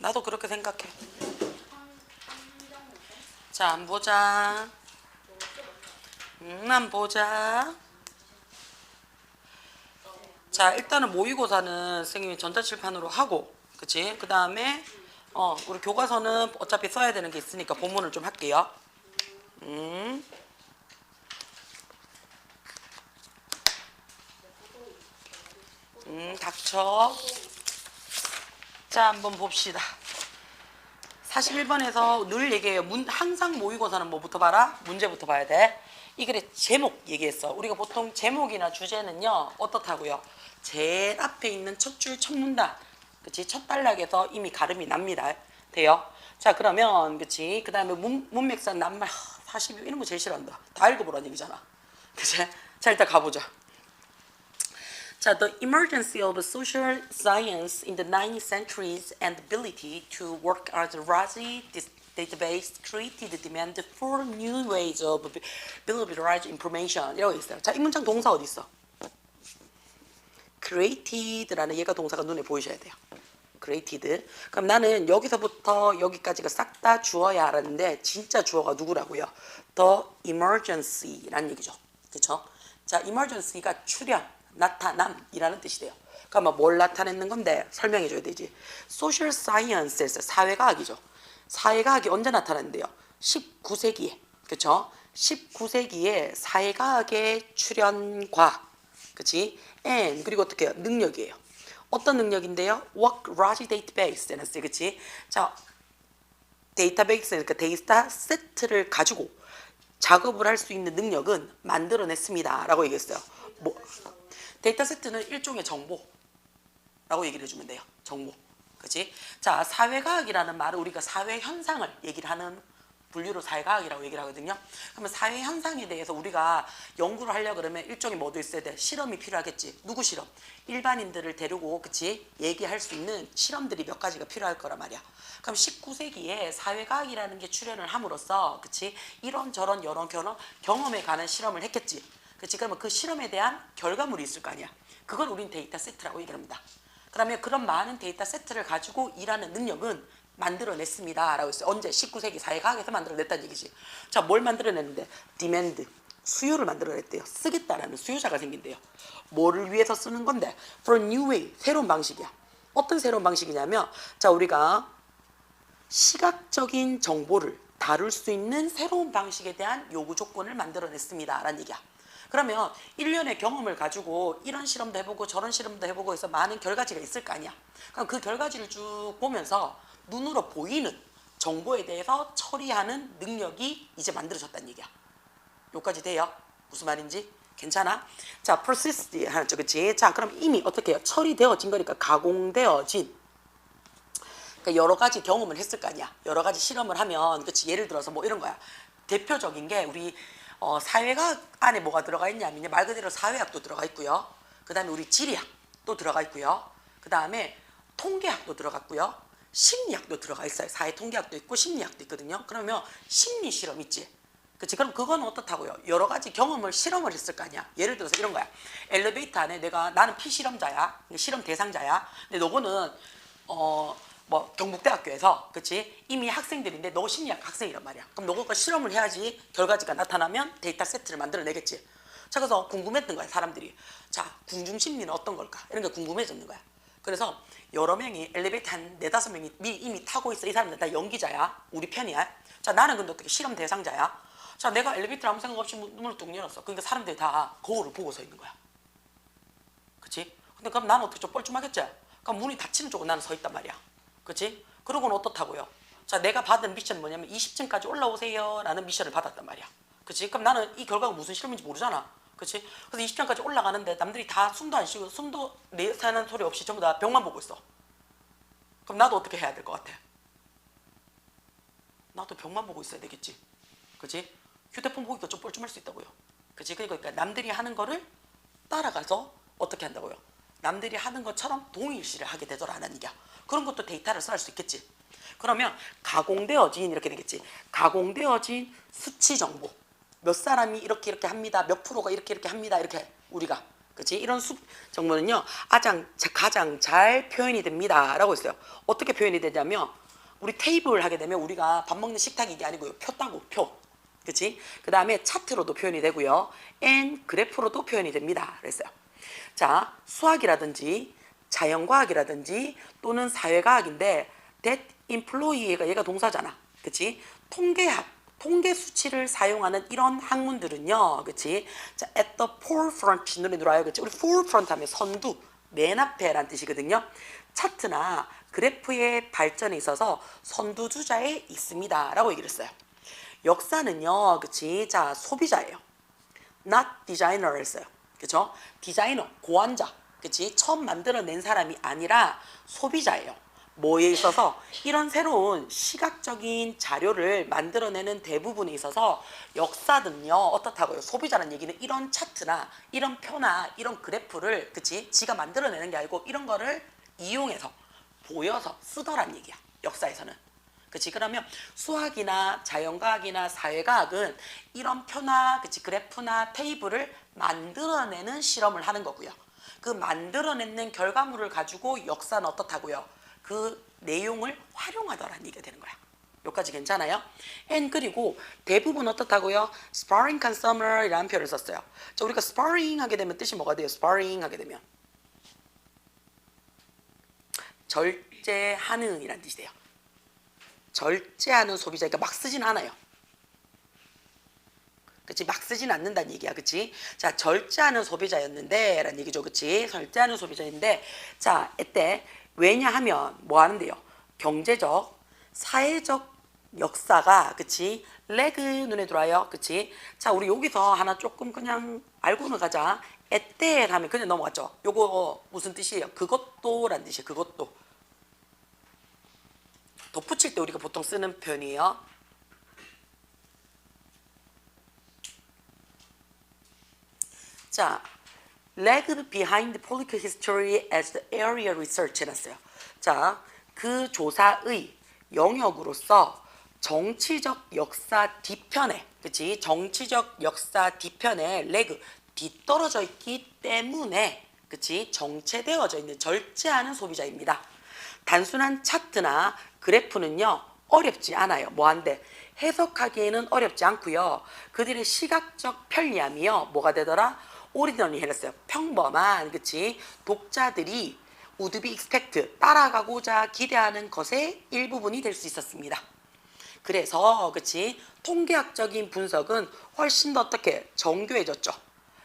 나도 그렇게 생각해. 자, 한번 보자. 한번 보자. 자, 일단은 모의고사는 선생님이 전자칠판으로 하고, 그치? 그 다음에 우리 교과서는 어차피 써야 되는 게 있으니까 본문을 좀 할게요. 닥쳐. 자, 한번 봅시다. 41번에서 늘 얘기해요. 항상 모의고사는 뭐부터 봐라? 문제부터 봐야 돼. 이 글의 제목 얘기했어. 우리가 보통 제목이나 주제는요, 어떻다고요? 제일 앞에 있는 첫 줄, 첫 문단, 그치? 첫 단락에서 이미 가름이 납니다. 돼요? 자, 그러면, 그치? 그 다음에 문맥상, 낱말, 42, 이런 거 제일 싫어한다. 다 읽어보라는 얘기잖아. 그치? 자, 일단 가보자. 자, the emergence of social science in the 19th centuries and ability to work as a RASI database created the demand for new ways of billable information. 이라고 있어요. 자, 이 문장 동사 어디 있어? created라는 얘가 동사가 눈에 보이셔야 돼요. created. 그럼 나는 여기서부터 여기까지가 싹 다 주어야 알았는데 진짜 주어가 누구라고요? The emergency라는 얘기죠. 그렇죠? 자, emergency가 출현, 나타남이라는 뜻이 돼요. 그러면 뭘 나타내는 건데 설명해 줘야 되지. Social Science에서 사회과학이죠. 사회과학이 언제 나타났는데요? 19세기에. 그렇죠? 19세기에 사회과학의 출현과, 그렇지? And 그리고 어떻게 해요? 능력이에요. 어떤 능력인데요? Work large database 해놨어요. 그치? 자, 데이터베이스, 그러니까 데이터 세트를 가지고 작업을 할 수 있는 능력은 만들어냈습니다. 라고 얘기했어요. 뭐, 데이터 세트는 일종의 정보라고 얘기를 해주면 돼요. 정보. 그치? 자, 사회과학이라는 말은 우리가 사회 현상을 얘기를 하는 분류로 사회과학이라고 얘기를 하거든요. 그러면 사회 현상에 대해서 우리가 연구를 하려고 그러면 일종의 뭐도 있어야 돼. 실험이 필요하겠지. 누구 실험? 일반인들을 데리고, 그치? 얘기할 수 있는 실험들이 몇 가지가 필요할 거란 말이야. 그럼 19세기에 사회과학이라는 게 출현을 함으로써, 그치? 이런저런 여러 경험에 관한 실험을 했겠지. 그치? 그러면 그 실험에 대한 결과물이 있을 거 아니야. 그걸 우린 데이터 세트라고 얘기를 합니다. 그러면 그런 많은 데이터 세트를 가지고 일하는 능력은 만들어냈습니다. 라고 했어요. 언제? 19세기 사회과학에서 만들어냈다는 얘기지. 자, 뭘 만들어냈는데? demand, 수요를 만들어냈대요. 쓰겠다라는 수요자가 생긴대요. 뭐를 위해서 쓰는 건데? For a new way, 새로운 방식이야. 어떤 새로운 방식이냐면, 자, 우리가 시각적인 정보를 다룰 수 있는 새로운 방식에 대한 요구 조건을 만들어냈습니다. 라는 얘기야. 그러면 1년의 경험을 가지고 이런 실험도 해보고 저런 실험도 해보고 해서 많은 결과지가 있을 거 아니야. 그럼 그 결과지를 쭉 보면서 눈으로 보이는 정보에 대해서 처리하는 능력이 이제 만들어졌다는 얘기야. 여기까지 돼요? 무슨 말인지? 괜찮아? 자, persist 하죠, 그치? 자, 그럼 이미 어떻게 해요? 처리되어진 거니까 가공되어진. 그러니까 여러 가지 경험을 했을 거 아니야. 여러 가지 실험을 하면, 그치? 예를 들어서 뭐 이런 거야. 대표적인 게 우리 사회과학 안에 뭐가 들어가 있냐면 말 그대로 사회학도 들어가 있고요. 그 다음에 우리 지리학도 들어가 있고요. 그 다음에 통계학도 들어갔고요. 심리학도 들어가 있어요. 사회통계학도 있고 심리학도 있거든요. 그러면 심리 실험 있지. 그치? 그럼 그건 어떻다고요? 여러 가지 경험을 실험을 했을 거 아니야. 예를 들어서 이런 거야. 엘리베이터 안에 나는 피실험자야. 실험 대상자야. 근데 너거는 뭐 경북대학교에서, 그치? 이미 학생들인데 너 심리학 학생이란 말이야. 그럼 너가 실험을 해야지 결과지가 나타나면 데이터 세트를 만들어내겠지. 자, 그래서 궁금했던 거야, 사람들이. 자, 궁중심리는 어떤 걸까? 이런 게 궁금해졌는 거야. 그래서 여러 명이 엘리베이터 한 4-5명이 이미 타고 있어. 이 사람들 다 연기자야. 우리 편이야. 자, 나는 근데 어떻게 실험 대상자야. 자, 내가 엘리베이터 아무 생각 없이 문을 뚝 열었어. 그러니까 사람들이 다 거울을 보고 서 있는 거야. 그치? 근데 그럼 나는 어떻게 좀 뻘쭘하겠지? 그럼 문이 닫히는 쪽으로 나는 서 있단 말이야. 그치? 그러고는 어떻다고요? 자, 내가 받은 미션은 뭐냐면 20층까지 올라오세요 라는 미션을 받았단 말이야. 그치? 그럼 나는 이 결과가 무슨 실험인지 모르잖아. 그치? 그래서 20층까지 올라가는데 남들이 다 숨도 안 쉬고 숨도 내쉬는 소리 없이 전부 다 벽만 보고 있어. 그럼 나도 어떻게 해야 될 것 같아? 나도 벽만 보고 있어야 되겠지. 그치? 휴대폰 보기가 좀 뻘쭘할 수 있다고요. 그치? 그러니까 남들이 하는 거를 따라가서 어떻게 한다고요? 남들이 하는 것처럼 동일시를 하게 되더라는 얘기야. 그런 것도 데이터를 써할 수 있겠지. 그러면 가공되어진 이렇게 되겠지. 가공되어진 수치 정보. 몇 사람이 이렇게 합니다. 몇 프로가 이렇게 합니다. 이렇게 우리가 그치? 이런 정보는요, 가장 잘 표현이 됩니다. 라고 했어요. 어떻게 표현이 되냐면, 우리 테이블 하게 되면 우리가 밥 먹는 식탁이 이게 아니고요. 표 따고, 표. 그치? 그 다음에 차트로도 표현이 되고요. and 그래프로도 표현이 됩니다. 그랬어요. 자, 수학이라든지 자연과학이라든지 또는 사회과학인데 that employee가 얘가 동사잖아. 그치? 통계 수치를 사용하는 이런 학문들은요. 그치? 자, at the forefront 눈에 들어와요. 그치? 우리 forefront 하면 선두, 맨 앞에란 뜻이거든요. 차트나 그래프의 발전에 있어서 선두주자에 있습니다. 라고 얘기를 했어요. 역사는요. 그치? 자, 소비자예요. not designer 했어요. 그쵸? 디자이너, 고안자. 그치? 처음 만들어낸 사람이 아니라 소비자예요. 뭐에 있어서 이런 새로운 시각적인 자료를 만들어내는 대부분에 있어서 역사는요 어떻다고요? 소비자라는 얘기는 이런 차트나 이런 표나 이런 그래프를 그치? 지가 만들어내는 게 아니고 이런 거를 이용해서 보여서 쓰더란 얘기야. 역사에서는. 그치? 그러면 수학이나 자연과학이나 사회과학은 이런 표나 그치? 그래프나 테이블을 만들어내는 실험을 하는 거고요. 그 만들어내는 결과물을 가지고 역사는 어떻다고요? 그 내용을 활용하더라는 얘기가 되는 거야. 여기까지 괜찮아요? and 그리고 대부분 어떻다고요? sparring consumer 이라는 표현을 썼어요. 자, 우리가 sparring 하게 되면 뜻이 뭐가 돼요? sparring 하게 되면 절제하는 이라는 뜻이 돼요. 절제하는 소비자. 그러니까 막 쓰진 않아요. 그치? 막 쓰진 않는다는 얘기야. 그치? 자, 절제하는 소비자였는데 라는 얘기죠. 그치? 절제하는 소비자인데 자, 이때 왜냐하면 뭐 하는데요? 경제적, 사회적 역사가 그치? 레그 눈에 들어와요. 그치? 자, 우리 여기서 하나 조금 그냥 알고는 가자. 에때 하면 그냥 넘어갔죠. 요거 무슨 뜻이에요? 그것도 라는 뜻이에요. 그것도. 덧붙일 때 우리가 보통 쓰는 표현이에요. 자, lag behind political history as the area research 해놨어요. 자, 그 조사의 영역으로서 정치적 역사 뒤편에, 그치? 정치적 역사 뒤편에 lag, 뒤떨어져 있기 때문에, 그치? 정체되어져 있는 절제하는 소비자입니다. 단순한 차트나 그래프는요, 어렵지 않아요. 뭐한데? 해석하기에는 어렵지 않고요. 그들의 시각적 편리함이요, 뭐가 되더라? 오리지널이 해놨어요. 평범한 그치 독자들이 would be expect 따라가고자 기대하는 것의 일부분이 될 수 있었습니다. 그래서 그치 통계학적인 분석은 훨씬 더 어떻게 정교해졌죠.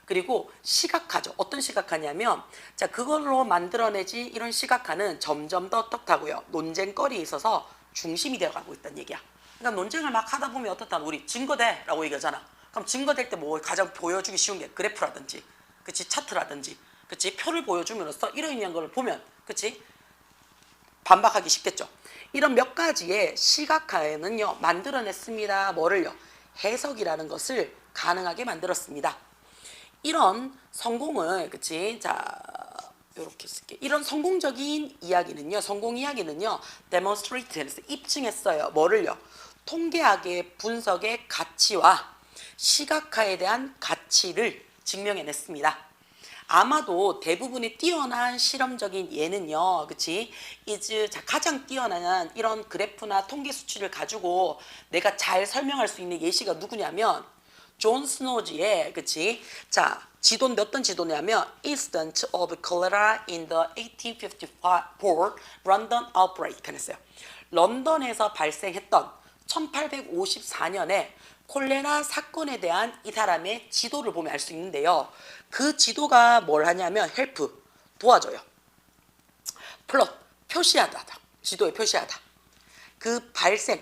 그리고 시각화죠. 어떤 시각화냐면 자 그걸로 만들어내지 이런 시각화는 점점 더 어떻다고요. 논쟁거리에 있어서 중심이 되어가고 있다는 얘기야. 그러니까 논쟁을 막 하다 보면 어떻다 우리 증거대라고 얘기하잖아. 그럼 증거될 때 뭐 가장 보여주기 쉬운 게 그래프라든지, 그치 차트라든지, 그치 표를 보여줌으로써 이런 걸 보면, 그치 반박하기 쉽겠죠. 이런 몇 가지의 시각화에는요 만들어냈습니다. 뭐를요? 해석이라는 것을 가능하게 만들었습니다. 이런 성공을, 그치 자 이렇게 쓸게. 이런 성공적인 이야기는요, 성공 이야기는요, demonstrate해서 입증했어요. 뭐를요? 통계학의 분석의 가치와 시각화에 대한 가치를 증명해냈습니다. 아마도 대부분의 뛰어난 실험적인 예는요, 그치? 가장 뛰어난 이런 그래프나 통계 수치를 가지고 내가 잘 설명할 수 있는 예시가 누구냐면, 존 스노지의, 그치? 자, 지도는 어떤 지도냐면, Incident of Cholera in the 1854 London Outbreak. 그랬어요. 런던에서 발생했던 1854년에 콜레라 사건에 대한 이 사람의 지도를 보면 알 수 있는데요. 그 지도가 뭘 하냐면 헬프, 도와줘요. 플롯, 표시하다. 지도에 표시하다. 그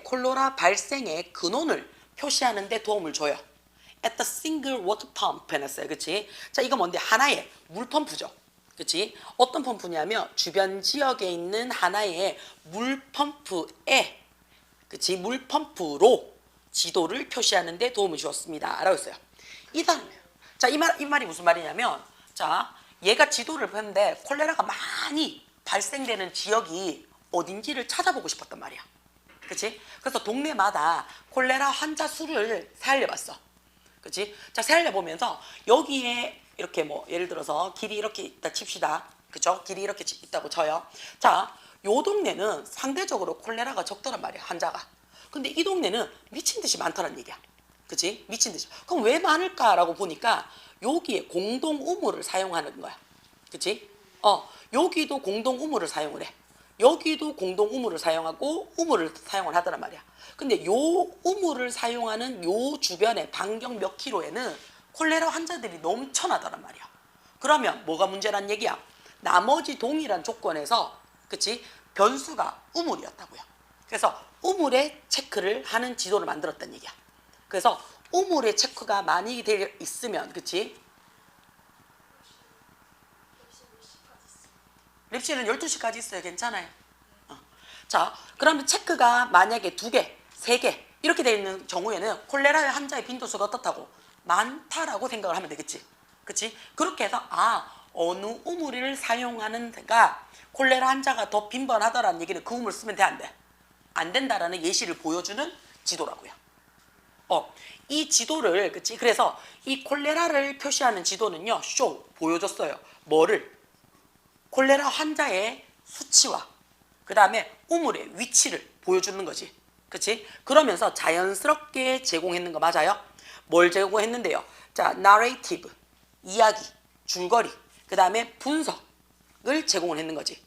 콜레라 발생의 근원을 표시하는 데 도움을 줘요. At the single water pump 해놨어요. 그치? 자, 이거 뭔데? 하나의 물펌프죠. 그치? 어떤 펌프냐면 주변 지역에 있는 하나의 물펌프에, 그치? 물펌프로 지도를 표시하는 데 도움을 주었습니다. 라고 했어요. 자, 이 말이 무슨 말이냐면, 자, 얘가 지도를 폈는데 콜레라가 많이 발생되는 지역이 어딘지를 찾아보고 싶었단 말이야. 그치? 그래서 동네마다 콜레라 환자 수를 세알려봤어. 그치? 자, 세알려보면서 여기에 이렇게 뭐 예를 들어서 길이 이렇게 있다 칩시다. 그죠? 길이 이렇게 있다고 쳐요. 자, 요 동네는 상대적으로 콜레라가 적더란 말이야, 환자가. 근데 이 동네는 미친 듯이 많다는 얘기야. 그치? 미친 듯이. 그럼 왜 많을까라고 보니까 여기에 공동 우물을 사용하는 거야. 그치? 여기도 공동 우물을 사용을 해. 여기도 공동 우물을 사용하고 우물을 사용을 하더란 말이야. 근데 요 우물을 사용하는 요 주변에 반경 몇 킬로에는 콜레라 환자들이 넘쳐나더란 말이야. 그러면 뭐가 문제란 얘기야? 나머지 동일한 조건에서 그치? 변수가 우물이었다고요. 그래서 우물에 체크를 하는 지도를 만들었다는 얘기야. 그래서 우물에 체크가 많이 되어 있으면 그치? 립실은 12시까지 있어요. 괜찮아요. 자, 그러면 체크가 만약에 2개, 3개 이렇게 되어 있는 경우에는 콜레라의 환자의 빈도수가 어떻다고? 많다라고 생각을 하면 되겠지. 그치? 그렇게 해서 어느 우물을 사용하는 데가 콜레라 환자가 더 빈번하다라는 얘기는 그 우물 쓰면 돼, 안 돼? 안 된다라는 예시를 보여주는 지도라고요. 이 지도를 그치? 그래서 이 콜레라를 표시하는 지도는요. 보여줬어요. 뭐를? 콜레라 환자의 수치와 그 다음에 우물의 위치를 보여주는 거지. 그치? 그러면서 자연스럽게 제공했는 거 맞아요? 뭘 제공했는데요? 자, narrative, 이야기, 줄거리, 그 다음에 분석을 제공을 했는 거지.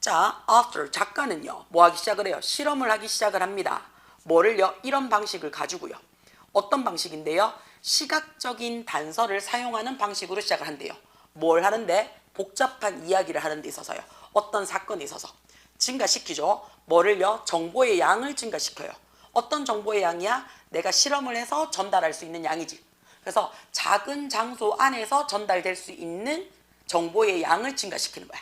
자, author, 작가는요. 뭐 하기 시작을 해요? 실험을 하기 시작을 합니다. 뭐를요? 이런 방식을 가지고요. 어떤 방식인데요? 시각적인 단서를 사용하는 방식으로 시작을 한대요. 뭘 하는데? 복잡한 이야기를 하는 데 있어서요. 어떤 사건에 있어서 증가시키죠. 뭐를요? 정보의 양을 증가시켜요. 어떤 정보의 양이야? 내가 실험을 해서 전달할 수 있는 양이지. 그래서 작은 장소 안에서 전달될 수 있는 정보의 양을 증가시키는 거야.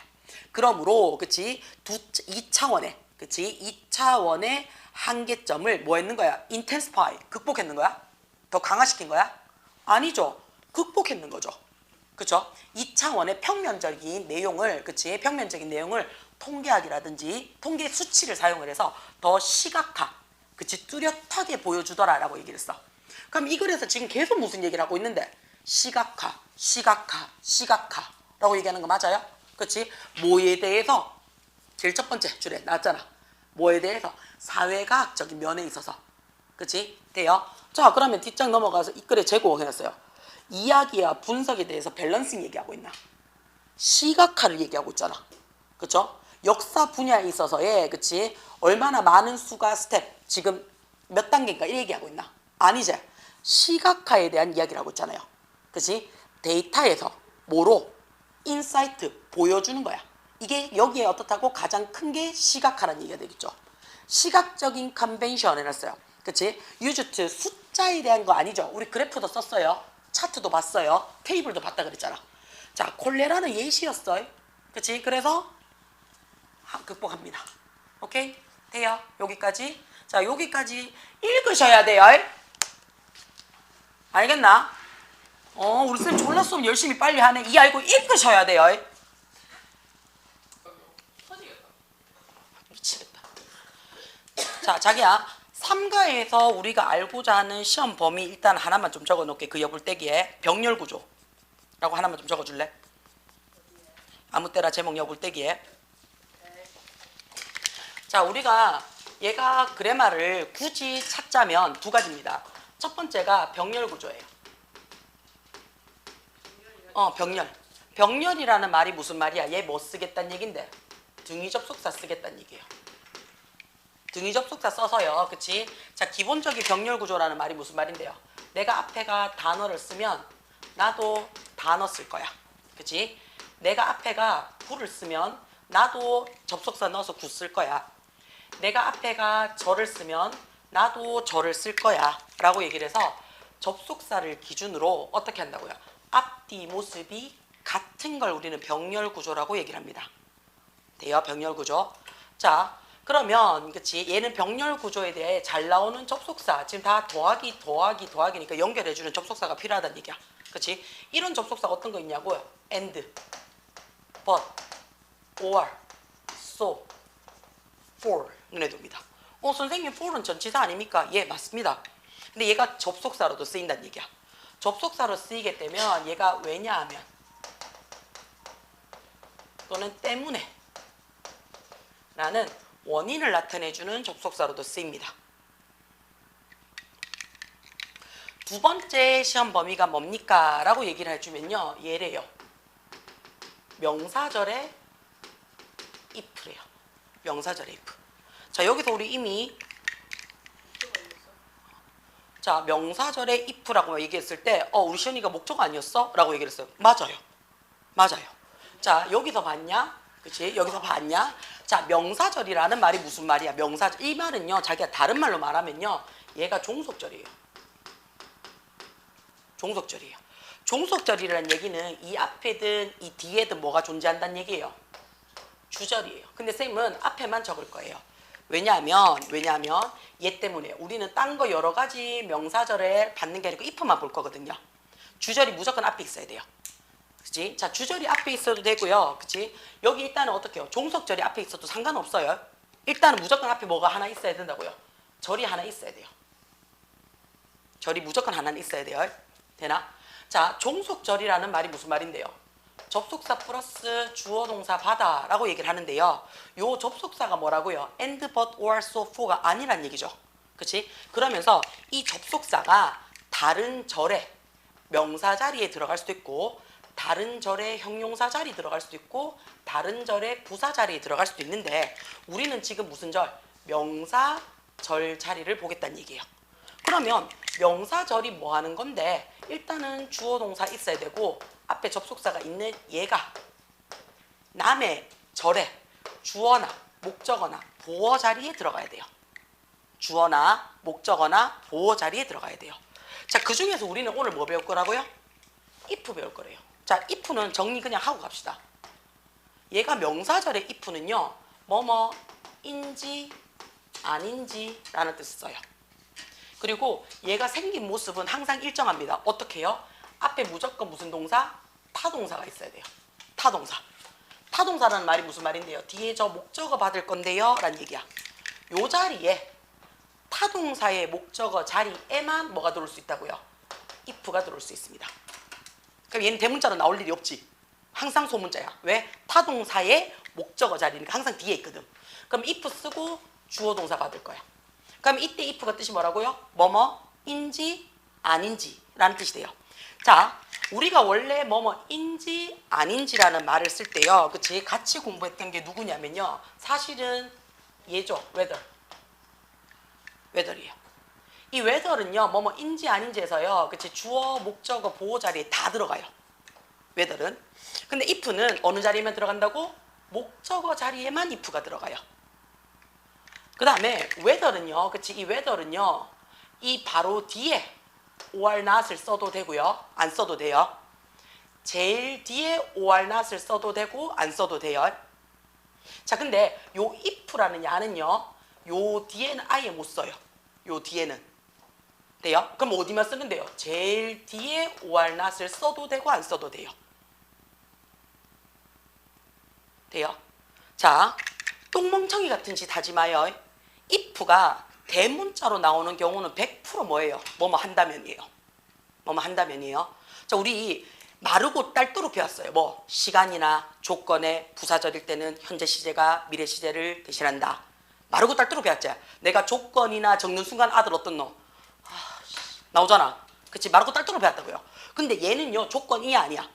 그러므로 그치? 2차원의 그치? 2차원의 한계점을 뭐 했는 거야? intensify, 극복했는 거야? 더 강화시킨 거야? 아니죠. 극복했는 거죠. 그쵸? 2차원의 평면적인 내용을, 그치? 평면적인 내용을 통계학이라든지 통계 수치를 사용을 해서 더 시각화, 그치? 뚜렷하게 보여주더라라고 얘기를 했어. 그럼 이 글에서 지금 계속 무슨 얘기를 하고 있는데? 시각화, 시각화, 시각화라고 얘기하는 거 맞아요? 그치? 뭐에 대해서? 제일 첫 번째 줄에 나왔잖아. 뭐에 대해서? 사회과학적인 면에 있어서. 그치? 돼요? 자, 그러면 뒷장 넘어가서 이 글에 제공해놨어요. 이야기와 분석에 대해서 밸런싱 얘기하고 있나? 시각화를 얘기하고 있잖아. 그쵸? 역사 분야에 있어서의 그치? 얼마나 많은 수가 스텝 지금 몇 단계인가 이 얘기하고 있나? 아니지. 시각화에 대한 이야기를 하고 있잖아요. 그치? 데이터에서 뭐로? 인사이트 보여주는 거야. 이게 여기에 어떻다고 가장 큰 게 시각화라는 얘기가 되겠죠. 시각적인 컨벤션 해놨어요. 그치? used 숫자에 대한 거 아니죠. 우리 그래프도 썼어요. 차트도 봤어요. 테이블도 봤다 그랬잖아. 자, 콜레라는 예시였어요. 그치? 그래서 극복합니다. 오케이? 돼요? 여기까지. 자, 여기까지 읽으셔야 돼요. 알겠나? 우리 쌤 졸라 수업 열심히 빨리 하네. 이 알고 읽으셔야 돼요. 미치겠다. 자, 자기야. 3가에서 우리가 알고자 하는 시험 범위 일단 하나만 좀 적어놓을게. 그 여불떼기에 병렬구조라고 하나만 좀 적어줄래? 아무 때나 제목 여불떼기에. 자, 우리가 얘가 그래마를 굳이 찾자면 2가지입니다. 첫 번째가 병렬구조예요. 병렬. 병렬이라는 말이 무슨 말이야? 얘 뭐 쓰겠다는 얘긴데? 등위 접속사 쓰겠다는 얘기예요. 등위 접속사 써서요. 그치? 자, 기본적인 병렬 구조라는 말이 무슨 말인데요? 내가 앞에가 단어를 쓰면 나도 단어 쓸 거야. 그치? 내가 앞에가 구를 쓰면 나도 접속사 넣어서 구 쓸 거야. 내가 앞에가 저를 쓰면 나도 저를 쓸 거야. 라고 얘기를 해서 접속사를 기준으로 어떻게 한다고요? 앞뒤 모습이 같은 걸 우리는 병렬 구조라고 얘기를 합니다. 돼요? 병렬 구조. 자, 그러면 그치? 얘는 병렬 구조에 대해 잘 나오는 접속사 지금 다 더하기니까 연결해주는 접속사가 필요하다는 얘기야. 그치? 이런 접속사가 어떤 거 있냐고요? and, but, or, so, for 눈에 둡니다. 선생님 for는 전치사 아닙니까? 예, 맞습니다. 근데 얘가 접속사로도 쓰인다는 얘기야. 접속사로 쓰이게 되면 얘가 왜냐하면 또는 때문에 라는 원인을 나타내주는 접속사로도 쓰입니다. 두 번째 시험 범위가 뭡니까? 라고 얘기를 해주면요. 얘래요. 명사절의 if래요. 명사절의 if. 자, 여기서 우리 이미 자, 명사절의 if라고 얘기했을 때 우리 시연이가 목적 아니었어? 라고 얘기를 했어요. 맞아요. 맞아요. 자, 여기서 봤냐? 그치? 여기서 봤냐? 자, 명사절이라는 말이 무슨 말이야? 명사절. 이 말은요, 자기가 다른 말로 말하면요, 얘가 종속절이에요. 종속절이에요. 종속절이라는 얘기는 이 앞에든 이 뒤에든 뭐가 존재한다는 얘기예요. 주절이에요. 근데 쌤은 앞에만 적을 거예요. 왜냐하면 얘 때문에 우리는 딴 거 여러 가지 명사절에 받는 게 아니고 if만 볼 거거든요. 주절이 무조건 앞에 있어야 돼요. 그치? 자, 주절이 앞에 있어도 되고요. 그치? 여기 일단은 어떻게 해요? 종속절이 앞에 있어도 상관없어요. 일단은 무조건 앞에 뭐가 하나 있어야 된다고요. 절이 하나 있어야 돼요. 절이 무조건 하나는 있어야 돼요. 되나? 자, 종속절이라는 말이 무슨 말인데요? 접속사 플러스 주어 동사 받아라고 얘기를 하는데요. 요 접속사가 뭐라고요? and, but, or, so, for가 아니란 얘기죠. 그치? 그러면서 이 접속사가 다른 절에 명사 자리에 들어갈 수도 있고 다른 절의 형용사 자리에 들어갈 수도 있고 다른 절의 부사 자리에 들어갈 수도 있는데 우리는 지금 무슨 절? 명사절 자리를 보겠다는 얘기예요. 그러면 명사절이 뭐 하는 건데 일단은 주어 동사 있어야 되고 앞에 접속사가 있는 얘가 남의 절에 주어나 목적어나 보어 자리에 들어가야 돼요. 주어나 목적어나 보어 자리에 들어가야 돼요. 자, 그 중에서 우리는 오늘 뭐 배울 거라고요? if 배울 거래요. 자, if는 정리 그냥 하고 갑시다. 얘가 명사절의 if는요. 뭐뭐인지 아닌지 라는 뜻을 써요. 그리고 얘가 생긴 모습은 항상 일정합니다. 어떻게 해요? 앞에 무조건 무슨 동사? 타동사가 있어야 돼요. 타동사. 타동사라는 말이 무슨 말인데요? 뒤에 저 목적어 받을 건데요 라는 얘기야. 요 자리에 타동사의 목적어 자리에만 뭐가 들어올 수 있다고요? if가 들어올 수 있습니다. 그럼 얘는 대문자로 나올 일이 없지. 항상 소문자야. 왜? 타동사의 목적어 자리니까 항상 뒤에 있거든. 그럼 if 쓰고 주어 동사 받을 거야. 그럼 이때 if가 뜻이 뭐라고요? 뭐뭐인지 아닌지 라는 뜻이 돼요. 자, 우리가 원래 뭐뭐인지 아닌지라는 말을 쓸 때요. 그치? 같이 공부했던 게 누구냐면요. 사실은 얘죠. whether이에요. 이 whether는요. 뭐뭐인지 아닌지에서요. 그치? 주어, 목적어, 보호 자리에 다 들어가요. whether는. 근데 if는 어느 자리에만 들어간다고? 목적어 자리에만 if가 들어가요. 그 다음에 whether는요. 그치? 이 whether는요. 이 바로 뒤에 or not을 써도 되고요. 안 써도 돼요. 제일 뒤에 or not을 써도 되고 안 써도 돼요. 자, 근데 요 if라는 야는요. 요 뒤에는 아예 못 써요. 요 뒤에는. 돼요? 그럼 어디만 쓰면 돼요? 제일 뒤에 or not을 써도 되고 안 써도 돼요. 돼요? 자, 똥멍청이 같은 짓 하지 마요. if가 대문자로 나오는 경우는 100% 뭐예요? 뭐뭐 한다면이에요. 뭐뭐 한다면이에요. 자, 우리 마르고 딸도록 배웠어요. 뭐 시간이나 조건의 부사절일 때는 현재 시제가 미래 시제를 대신한다. 마르고 딸도록 배웠지. 내가 조건이나 적는 순간 아들 어떤 놈? 나오잖아. 그치? 마르고 딸도록 배웠다고요. 근데 얘는요 조건이 아니야.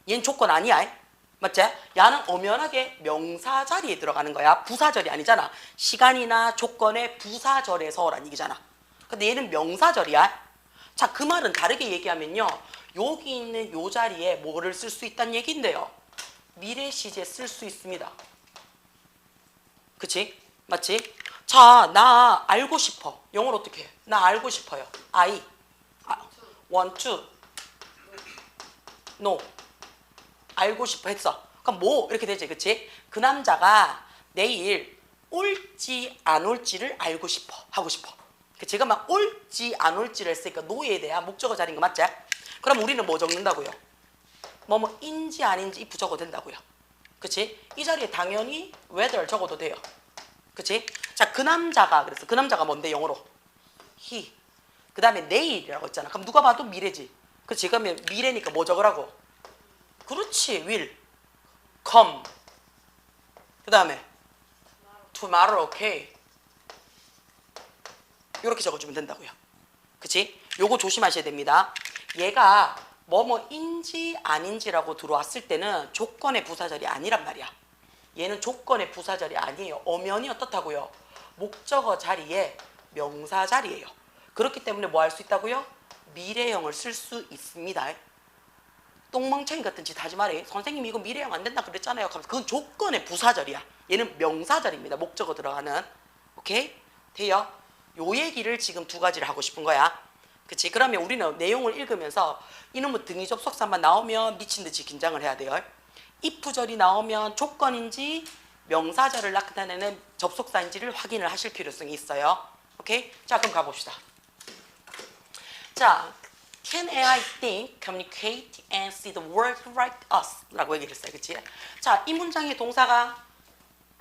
얘는 조건 아니야. 맞지? 야는 엄연하게 명사 자리에 들어가는 거야. 부사절이 아니잖아. 시간이나 조건의 부사절에서라는 얘기잖아. 근데 얘는 명사절이야. 자, 그 말은 다르게 얘기하면요. 여기 있는 요 자리에 뭐를 쓸 수 있다는 얘기인데요. 미래 시제 쓸 수 있습니다. 그치? 맞지? 자, 나 알고 싶어. 영어로 어떻게 해? 나 알고 싶어요. I want to know. 알고 싶어 했어. 그럼 뭐 이렇게 되지, 그치? 그 남자가 내일 올지 안 올지를 알고 싶어, 하고 싶어. 제가 막 올지 안 올지를 했으니까 노예에 대한 목적어 자리인 거 맞지? 그럼 우리는 뭐 적는다고요? 뭐인지 아닌지 if 적어도 된다고요. 그치? 이 자리에 당연히 whether 적어도 돼요. 그치? 자, 그 남자가 그래서 그 남자가 뭔데 영어로? he. 그 다음에 내일이라고 했잖아. 그럼 누가 봐도 미래지. 그치? 그러면 미래니까 뭐 적으라고? 그렇지. will, come. 그 다음에 tomorrow, okay. 이렇게 적어주면 된다고요. 그치? 요거 조심하셔야 됩니다. 얘가 뭐뭐인지 아닌지라고 들어왔을 때는 조건의 부사절이 아니란 말이야. 얘는 조건의 부사절이 아니에요. 엄연히 어떻다고요? 목적어 자리에 명사 자리예요. 그렇기 때문에 뭐 할 수 있다고요? 미래형을 쓸 수 있습니다. 똥멍청이 같은 짓 하지 말아요. 선생님이 이거 미래형 안 된다 그랬잖아요. 그건 조건의 부사절이야. 얘는 명사절입니다. 목적어 들어가는. 오케이? 돼요? 요 얘기를 지금 두 가지를 하고 싶은 거야. 그치? 그러면 우리는 내용을 읽으면서 이놈의 등위 접속사만 나오면 미친듯이 긴장을 해야 돼요. if절이 나오면 조건인지 명사절을 나타내는 접속사인지를 확인을 하실 필요성이 있어요. 오케이? 자, 그럼 가봅시다. 자, can AI think, communicate, and see the world like us? 라고 얘기를 했어요. 그치? 자, 이 문장의 동사가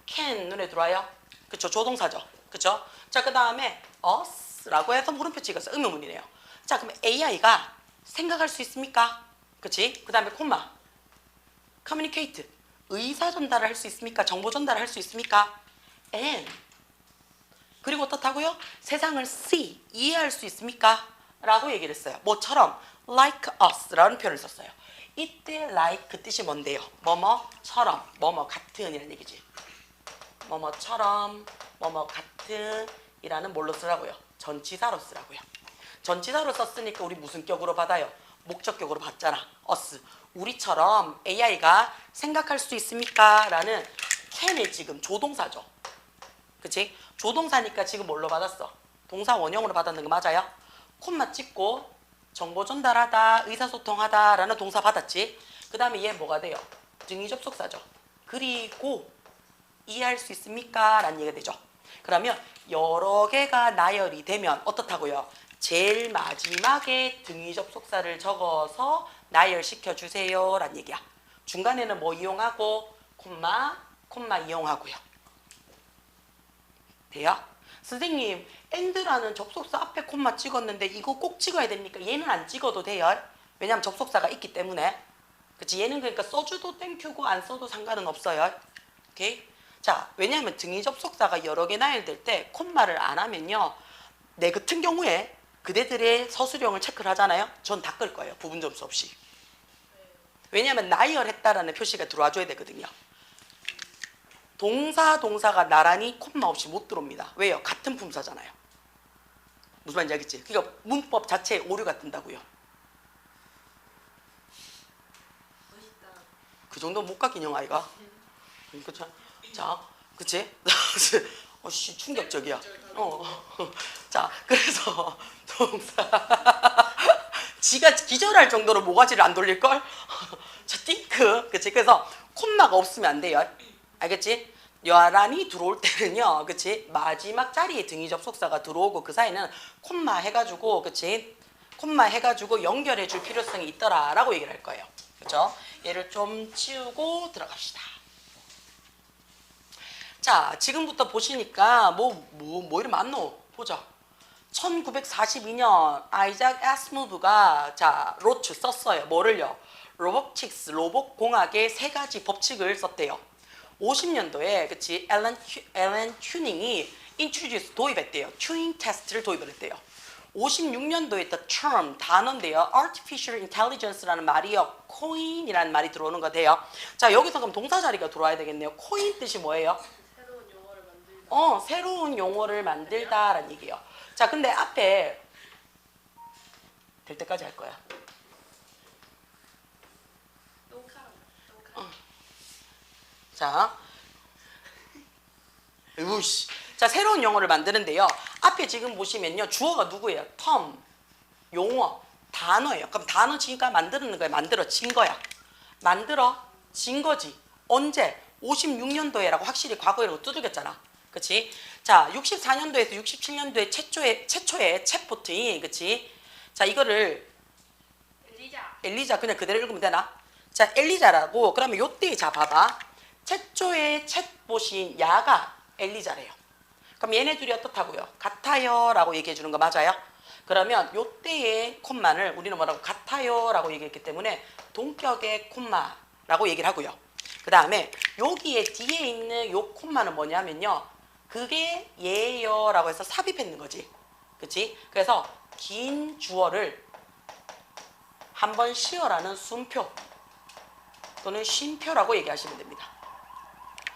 can 눈에 들어와요. 그쵸? 조동사죠. 그쵸? 자, 그 다음에 us 라고 해서 물음표 찍었어요. 의문문이네요. 자, 그럼 AI가 생각할 수 있습니까? 그치? 그 다음에 콤마 communicate 의사 전달을 할 수 있습니까? 정보 전달을 할 수 있습니까? and 그리고 어떻다고요? 세상을 see 이해할 수 있습니까? 라고 얘기를 했어요. 뭐처럼 like us 라는 표현을 썼어요. 이때 like 그 뜻이 뭔데요? 뭐뭐처럼 뭐뭐 같은 이라는 얘기지. 뭐뭐처럼 뭐뭐 같은 이라는 뭘로 쓰라고요? 전치사로 쓰라고요. 전치사로 썼으니까 우리 무슨 격으로 받아요? 목적격으로 받잖아. us. 우리처럼 AI가 생각할 수 있습니까? 라는 can을 지금 조동사죠. 그치? 조동사니까 지금 뭘로 받았어? 동사 원형으로 받았는 거 맞아요? 콤마 찍고 정보 전달하다, 의사소통하다 라는 동사 받았지? 그 다음에 얘 뭐가 돼요? 등위 접속사죠. 그리고 이해할 수 있습니까? 라는 얘기가 되죠. 그러면 여러 개가 나열이 되면 어떻다고요? 제일 마지막에 등위 접속사를 적어서 나열시켜 주세요 라는 얘기야. 중간에는 뭐 이용하고 콤마 이용하고요. 돼요? 선생님 and라는 접속사 앞에 콤마 찍었는데 이거 꼭 찍어야 됩니까? 얘는 안 찍어도 돼요. 왜냐하면 접속사가 있기 때문에. 그치? 얘는 그러니까 써줘도 땡큐고 안 써도 상관은 없어요. 오케이? 자, 왜냐하면 등위 접속사가 여러 개 나열될 때 콤마를 안 하면요. 내 같은 경우에 그대들의 서술형을 체크를 하잖아요. 전 다 끌 거예요. 부분 점수 없이. 왜냐하면 나열했다라는 표시가 들어와줘야 되거든요. 동사가 나란히 콤마 없이 못 들어옵니다. 왜요? 같은 품사잖아요. 무슨 말인지 알겠지? 그러니까 문법 자체에 오류가 뜬다고요. 그 정도는 못 갖긴 형 아이가. 그쵸? 자, 그치? 씨, 충격적이야. 자, 그래서 동사 지가 기절할 정도로 모가지를 안 돌릴걸? 자, 띵크. 그치? 그래서 콤마가 없으면 안 돼요. 알겠지? 여란이 들어올 때는요, 그치? 마지막 자리에 등위 접속사가 들어오고 그 사이는 콤마 해가지고, 그치? 콤마 해가지고 연결해 줄 필요성이 있더라라고 얘기를 할 거예요. 그쵸? 얘를 좀 치우고 들어갑시다. 자, 지금부터 보시니까 뭐 이리 많노? 보자. 1942년 아이작 아스무브가 자 로츠 썼어요. 뭐를요? 로보틱스 로봇 공학의 세 가지 법칙을 썼대요. 50년도에 그치 앨런 튜닝이 introduce 도입했대요. 튜닝 테스트를 도입을 했대요. 56년도에 the term 단어인데요. artificial intelligence라는 말이요. coin이라는 말이 들어오는 거 돼요. 자, 여기서 그럼 동사 자리가 들어와야 되겠네요. coin 뜻이 뭐예요? 새로운 용어를 만들다. 새로운 용어를 만들다라는 얘기예요. 자, 근데 앞에 될 때까지 할 거야. 똥카라. 자, 으이씨. 자, 새로운 용어를 만드는데요. 앞에 지금 보시면요. 주어가 누구예요? term, 용어, 단어예요. 그럼 단어 지니까 만드는 거야? 만들어진 거야? 만들어진 거지. 언제? 56년도에라고 확실히 과거라고 두들겼잖아. 그치? 자, 64년도에서 67년도에 최초의 챗보트이, 그치? 자, 이거를 엘리자 그냥 그대로 읽으면 되나? 자, 엘리자라고. 그러면 요때 자 봐봐. 최초의 챗봇인 야가 엘리자래요. 그럼 얘네 둘이 어떻다고요? 같아요 라고 얘기해 주는 거 맞아요? 그러면 요때의 콤마를 우리는 뭐라고 같아요 라고 얘기했기 때문에 동격의 콤마라고 얘기를 하고요. 그 다음에 여기에 뒤에 있는 요 콤마는 뭐냐면요. 그게 얘예요 라고 해서 삽입했는 거지. 그치? 그래서 긴 주어를 한번 쉬어라는 숨표 또는 쉼표라고 얘기하시면 됩니다.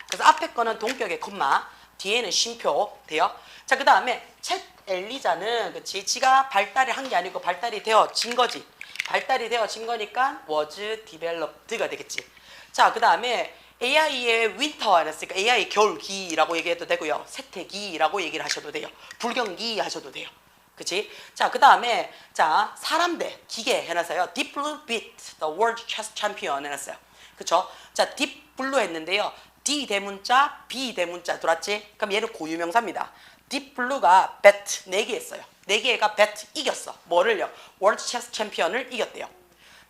그래서 앞에 거는 동격의 콤마, 뒤에는 쉼표 돼요. 자, 그 다음에 챗 엘리자는 그치? 지가 발달을 한 게 아니고 발달이 되어진 거지. 발달이 되어진 거니까 was developed가 되겠지. 자, 그 다음에 AI의 윈터 했으니까 AI 겨울기라고 얘기해도 되고요. 세태기라고 얘기를 하셔도 돼요. 불경기 하셔도 돼요. 그치? 자, 그 다음에 자 사람 대 기계 해놨어요. Deep Blue beat the world chess champion 해놨어요. 그쵸? 자, Deep Blue 했는데요. D 대문자, B 대문자 들어왔지? 그럼 얘는 고유명사입니다. Deep Blue가 bet 4개 했어요. 4개가 bet 이겼어. 뭐를요? 월드 체스 챔피언을 이겼대요.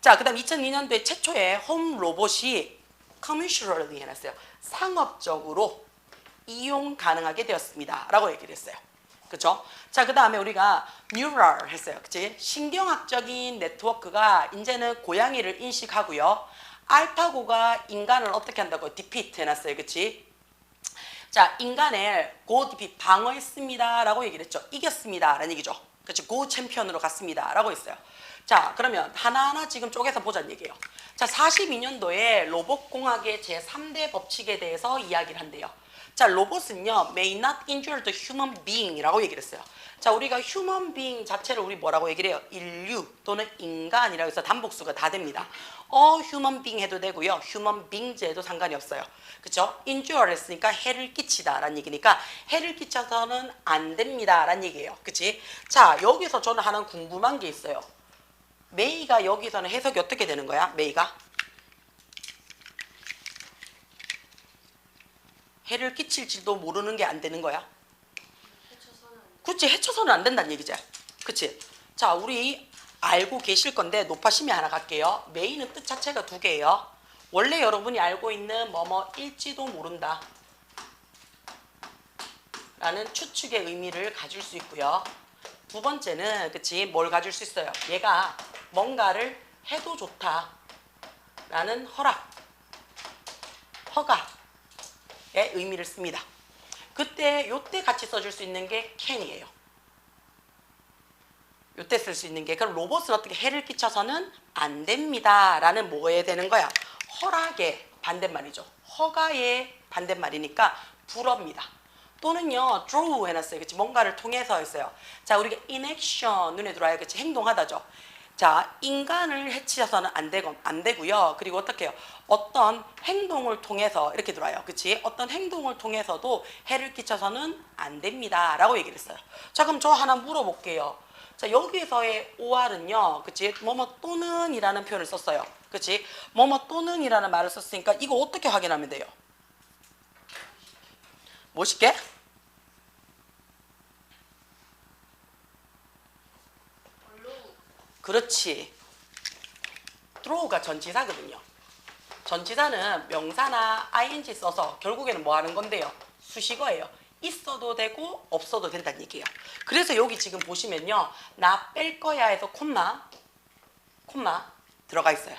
자, 그 다음 2002년도에 최초의 홈 로봇이 commercially 해놨어요. 상업적으로 이용 가능하게 되었습니다. 라고 얘기를 했어요. 그쵸? 자, 그 다음에 우리가 neural 했어요. 그치? 신경학적인 네트워크가 이제는 고양이를 인식하고요. 알파고가 인간을 어떻게 한다고? defeat 해놨어요. 그치? 자, 인간을 go defeat 방어했습니다. 라고 얘기를 했죠. 이겼습니다. 라는 얘기죠. 그치? go 챔피언으로 갔습니다. 라고 했어요. 자, 그러면 하나하나 지금 쪼개서 보자는 얘기예요. 자, 42년도에 로봇공학의 제3대 법칙에 대해서 이야기를 한대요. 자, 로봇은요, may not injure the human being이라고 얘기를 했어요. 자, 우리가 human being 자체를 우리 뭐라고 얘기를 해요? 인류 또는 인간이라고 해서 단복수가 다 됩니다. human being 해도 되고요. human beings 해도 상관이 없어요. 그쵸? injure 했으니까 해를 끼치다 라는 얘기니까 해를 끼쳐서는 안 됩니다 라는 얘기예요. 그치? 자, 여기서 저는 하나 궁금한 게 있어요. may가 여기서는 해석이 어떻게 되는 거야? may가? 해를 끼칠지도 모르는 게 안 되는 거야? 그치, 해쳐서는 안 된다는 얘기지. 그치? 자, 우리 알고 계실 건데 높아심이 하나 갈게요. may는 뜻 자체가 2개예요. 원래 여러분이 알고 있는 뭐뭐일지도 모른다 라는 추측의 의미를 가질 수 있고요. 두 번째는 그치, 뭘 가질 수 있어요? 얘가 뭔가를 해도 좋다 라는 허가의 의미를 씁니다. 그때 요때 같이 써줄 수 있는 게 can이에요. 요때 쓸 수 있는 게, 그럼 로봇은 어떻게 해를 끼쳐서는 안 됩니다 라는 뭐에 되는 거야? 허락의 반대말이죠. 허가의 반대말이니까 불어입니다. 또는요, draw 해놨어요. 그치? 뭔가를 통해서 했어요. 자, 우리가 in action 눈에 들어와요. 그치? 행동하다죠. 자, 인간을 해치셔서는 안 되고요. 그리고 어떻게 해요? 어떤 행동을 통해서 이렇게 들어와요. 그치? 어떤 행동을 통해서도 해를 끼쳐서는 안 됩니다 라고 얘기를 했어요. 자, 그럼 저 하나 물어볼게요. 자, 여기서의 OR은요, 그치? 뭐뭐 또는 이라는 표현을 썼어요. 그치? 뭐뭐 또는 이라는 말을 썼으니까 이거 어떻게 확인하면 돼요? 멋있게? 그렇지. throw가 전치사거든요. 전치사는 명사나 ing 써서 결국에는 뭐 하는 건데요? 수식어예요. 있어도 되고 없어도 된다는 얘기예요. 그래서 여기 지금 보시면요, 나 뺄 거야 해서 콤마 들어가 있어요.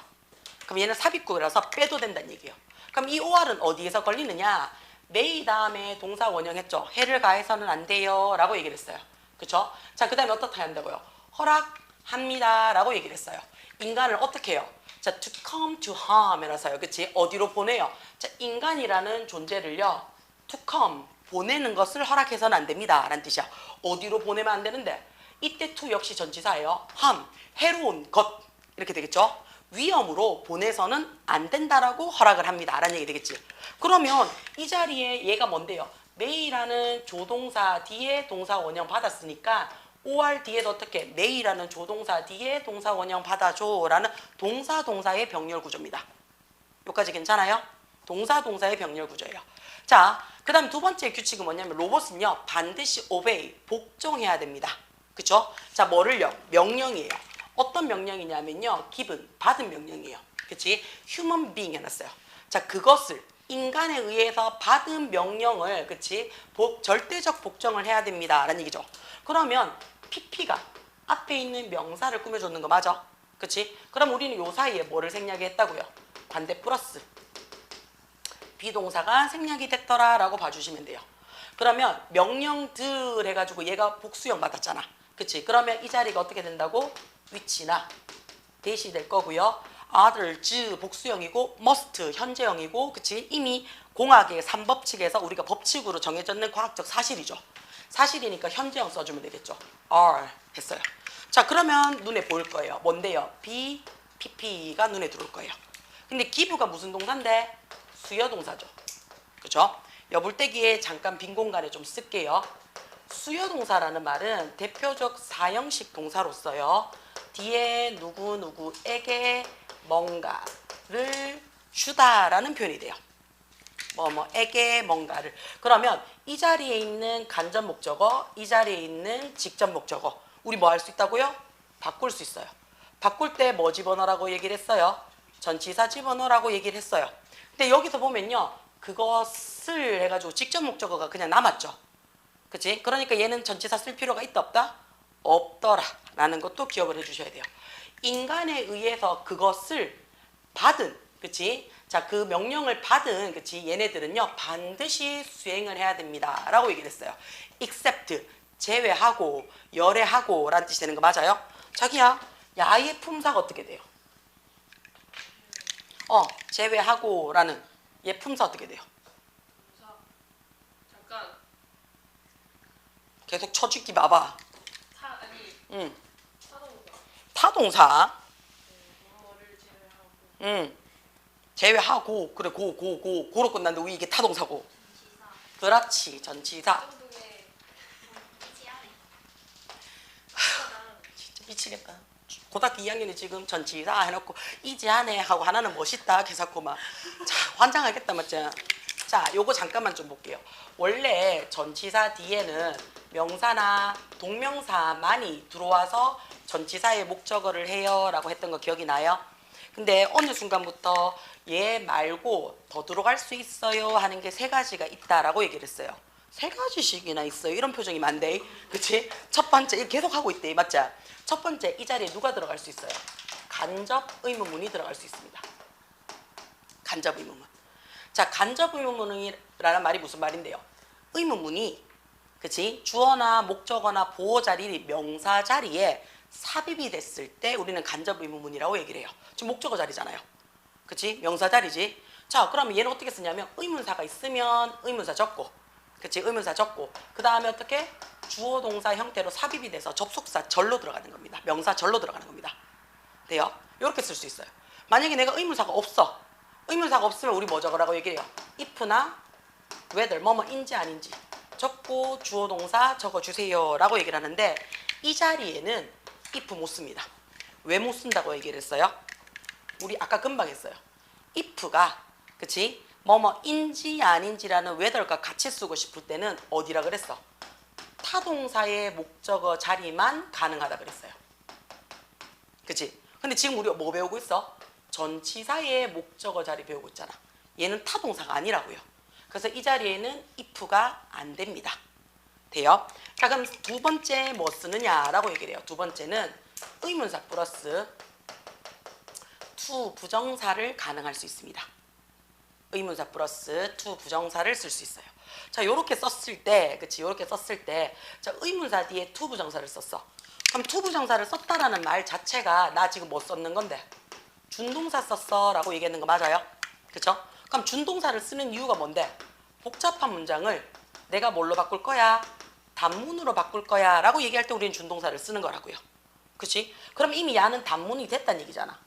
그럼 얘는 삽입구라서 빼도 된다는 얘기예요. 그럼 이 OR은 어디에서 걸리느냐? may 다음에 동사 원형했죠. 해를 가해서는 안 돼요 라고 얘기를 했어요. 그쵸? 자, 그 다음에 어떻게 한다고요? 허락합니다 라고 얘기를 했어요. 인간을 어떻게 해요? 자, to come to harm 이라서요. 그치? 어디로 보내요? 자, 인간이라는 존재를요, to come 보내는 것을 허락해서는 안 됩니다 라는 뜻이야. 어디로 보내면 안 되는데? 이때 to 역시 전치사예요. harm, 해로운 것 이렇게 되겠죠? 위험으로 보내서는 안 된다라고 허락을 합니다 라는 얘기 되겠지. 그러면 이 자리에 얘가 뭔데요? may라는 조동사 뒤에 동사 원형 받았으니까 OR 뒤에도 어떻게? may라는 조동사 뒤에 동사 원형 받아줘 라는 동사의 병렬 구조입니다. 여기까지 괜찮아요? 동사의 병렬 구조예요. 자, 그 다음 두 번째 규칙은 뭐냐면 로봇은요, 반드시 obey, 복종해야 됩니다. 그쵸? 자, 뭐를요? 명령이에요. 어떤 명령이냐면요, given, 받은 명령이에요. 그치? human being 해놨어요. 자, 그것을 인간에 의해서 받은 명령을, 그치? 절대적 복종을 해야 됩니다 라는 얘기죠. 그러면 PP가 앞에 있는 명사를 꾸며줬는 거 맞아? 그치? 그럼 우리는 요 사이에 뭐를 생략이 했다고요? 관대 플러스 비동사가 생략이 됐더라 라고 봐주시면 돼요. 그러면 명령들 해가지고 얘가 복수형 받았잖아. 그치? 그러면 이 자리가 어떻게 된다고? 위치나 대시 될 거고요. others 복수형이고 must 현재형이고 그치? 이미 공학의 3법칙에서 우리가 법칙으로 정해졌는 과학적 사실이죠. 사실이니까 현재형 써주면 되겠죠. are 했어요. 자 그러면 눈에 보일 거예요. 뭔데요? be, pp가 눈에 들어올 거예요. 근데 give가 무슨 동사인데? 수요 동사죠. 그죠? 여불대기에 잠깐 빈 공간에 좀 쓸게요. 수요 동사라는 말은 대표적 사형식 동사로서요. 뒤에 누구누구에게 뭔가를 주다라는 표현이 돼요. 뭐뭐에게 뭔가를. 그러면 이 자리에 있는 간접 목적어, 이 자리에 있는 직접 목적어 우리 뭐 할 수 있다고요? 바꿀 수 있어요. 바꿀 때 뭐 집어넣으라고 얘기를 했어요? 전치사 집어넣으라고 얘기를 했어요. 근데 여기서 보면요. 그것을 해가지고 직접 목적어가 그냥 남았죠. 그치? 그러니까 얘는 전치사 쓸 필요가 있다 없다? 없더라 라는 것도 기억을 해주셔야 돼요. 인간에 의해서 그것을 받은 그치? 자, 그 명령을 받은 그치? 얘네들은요 반드시 수행을 해야 됩니다 라고 얘기를 했어요. except 제외하고 열애하고 라는 뜻이 되는 거 맞아요? 자기야 야의 품사가 어떻게 돼요? 제외하고 라는 얘 품사 어떻게 돼요? 동사. 잠깐. 계속 쳐죽기 봐봐. 아니. 응. 타동사. 타동사. 뭐를 제외하고. 응. 제외하고 그래 고로 끝났는데 왜 이게 타동사고? 전치사. 그렇지 전치사. 정동에 이지하네. 진짜 미치겠다. 고등학교 2학년이 지금 전치사 해놓고 이지하네 하고 하나는 멋있다 개사코 막 자 환장하겠다 맞지? 자 요거 잠깐만 좀 볼게요. 원래 전치사 뒤에는 명사나 동명사만이 들어와서 전치사의 목적어를 해요 라고 했던 거 기억이 나요? 근데 어느 순간부터 얘 말고 더 들어갈 수 있어요 하는 게 세 가지가 있다라고 얘기를 했어요. 세 가지씩이나 있어요. 이런 표정이 많대. 그치? 첫 번째 계속 하고 있대. 맞지? 첫 번째 이 자리에 누가 들어갈 수 있어요? 간접 의문문이 들어갈 수 있습니다. 간접 의문문. 자, 간접 의문문이라는 말이 무슨 말인데요? 의문문이 그치? 주어나 목적어나 보호 자리, 명사 자리에 삽입이 됐을 때 우리는 간접 의문문이라고 얘기를 해요. 지금 목적어 자리잖아요. 그치? 명사 자리지. 자, 그러면 얘는 어떻게 쓰냐면 의문사가 있으면 의문사 적고 그치? 의문사 적고 그 다음에 어떻게? 주어 동사 형태로 삽입이 돼서 접속사 절로 들어가는 겁니다. 명사 절로 들어가는 겁니다. 돼요? 이렇게 쓸 수 있어요. 만약에 내가 의문사가 없어. 의문사가 없으면 우리 뭐 적으라고 얘기해요? if나 whether 뭐뭐인지 아닌지 적고 주어 동사 적어주세요 라고 얘기를 하는데 이 자리에는 if 못 씁니다. 왜 못 쓴다고 얘기를 했어요? 우리 아까 금방 했어요. if가 그치? 뭐뭐인지 아닌지라는 whether과 같이 쓰고 싶을 때는 어디라 그랬어? 타동사의 목적어 자리만 가능하다 그랬어요. 그치? 근데 지금 우리가 뭐 배우고 있어? 전치사의 목적어 자리 배우고 있잖아. 얘는 타동사가 아니라고요. 그래서 이 자리에는 if가 안 됩니다. 돼요? 자 그럼 두 번째 뭐 쓰느냐라고 얘기를 해요. 두 번째는 의문사 플러스 to 부정사를 가능할 수 있습니다. 의문사 플러스 to 부정사를 쓸 수 있어요. 자, 요렇게 썼을 때, 그치? 요렇게 썼을 때, 자, 의문사 뒤에 to 부정사를 썼어. 그럼 to 부정사를 썼다라는 말 자체가 나 지금 뭐 썼는 건데? 준동사 썼어 라고 얘기하는 거 맞아요? 그쵸? 그럼 준동사를 쓰는 이유가 뭔데? 복잡한 문장을 내가 뭘로 바꿀 거야? 단문으로 바꿀 거야 라고 얘기할 때 우리는 준동사를 쓰는 거라고요. 그치? 그럼 이미 야는 단문이 됐다는 얘기잖아.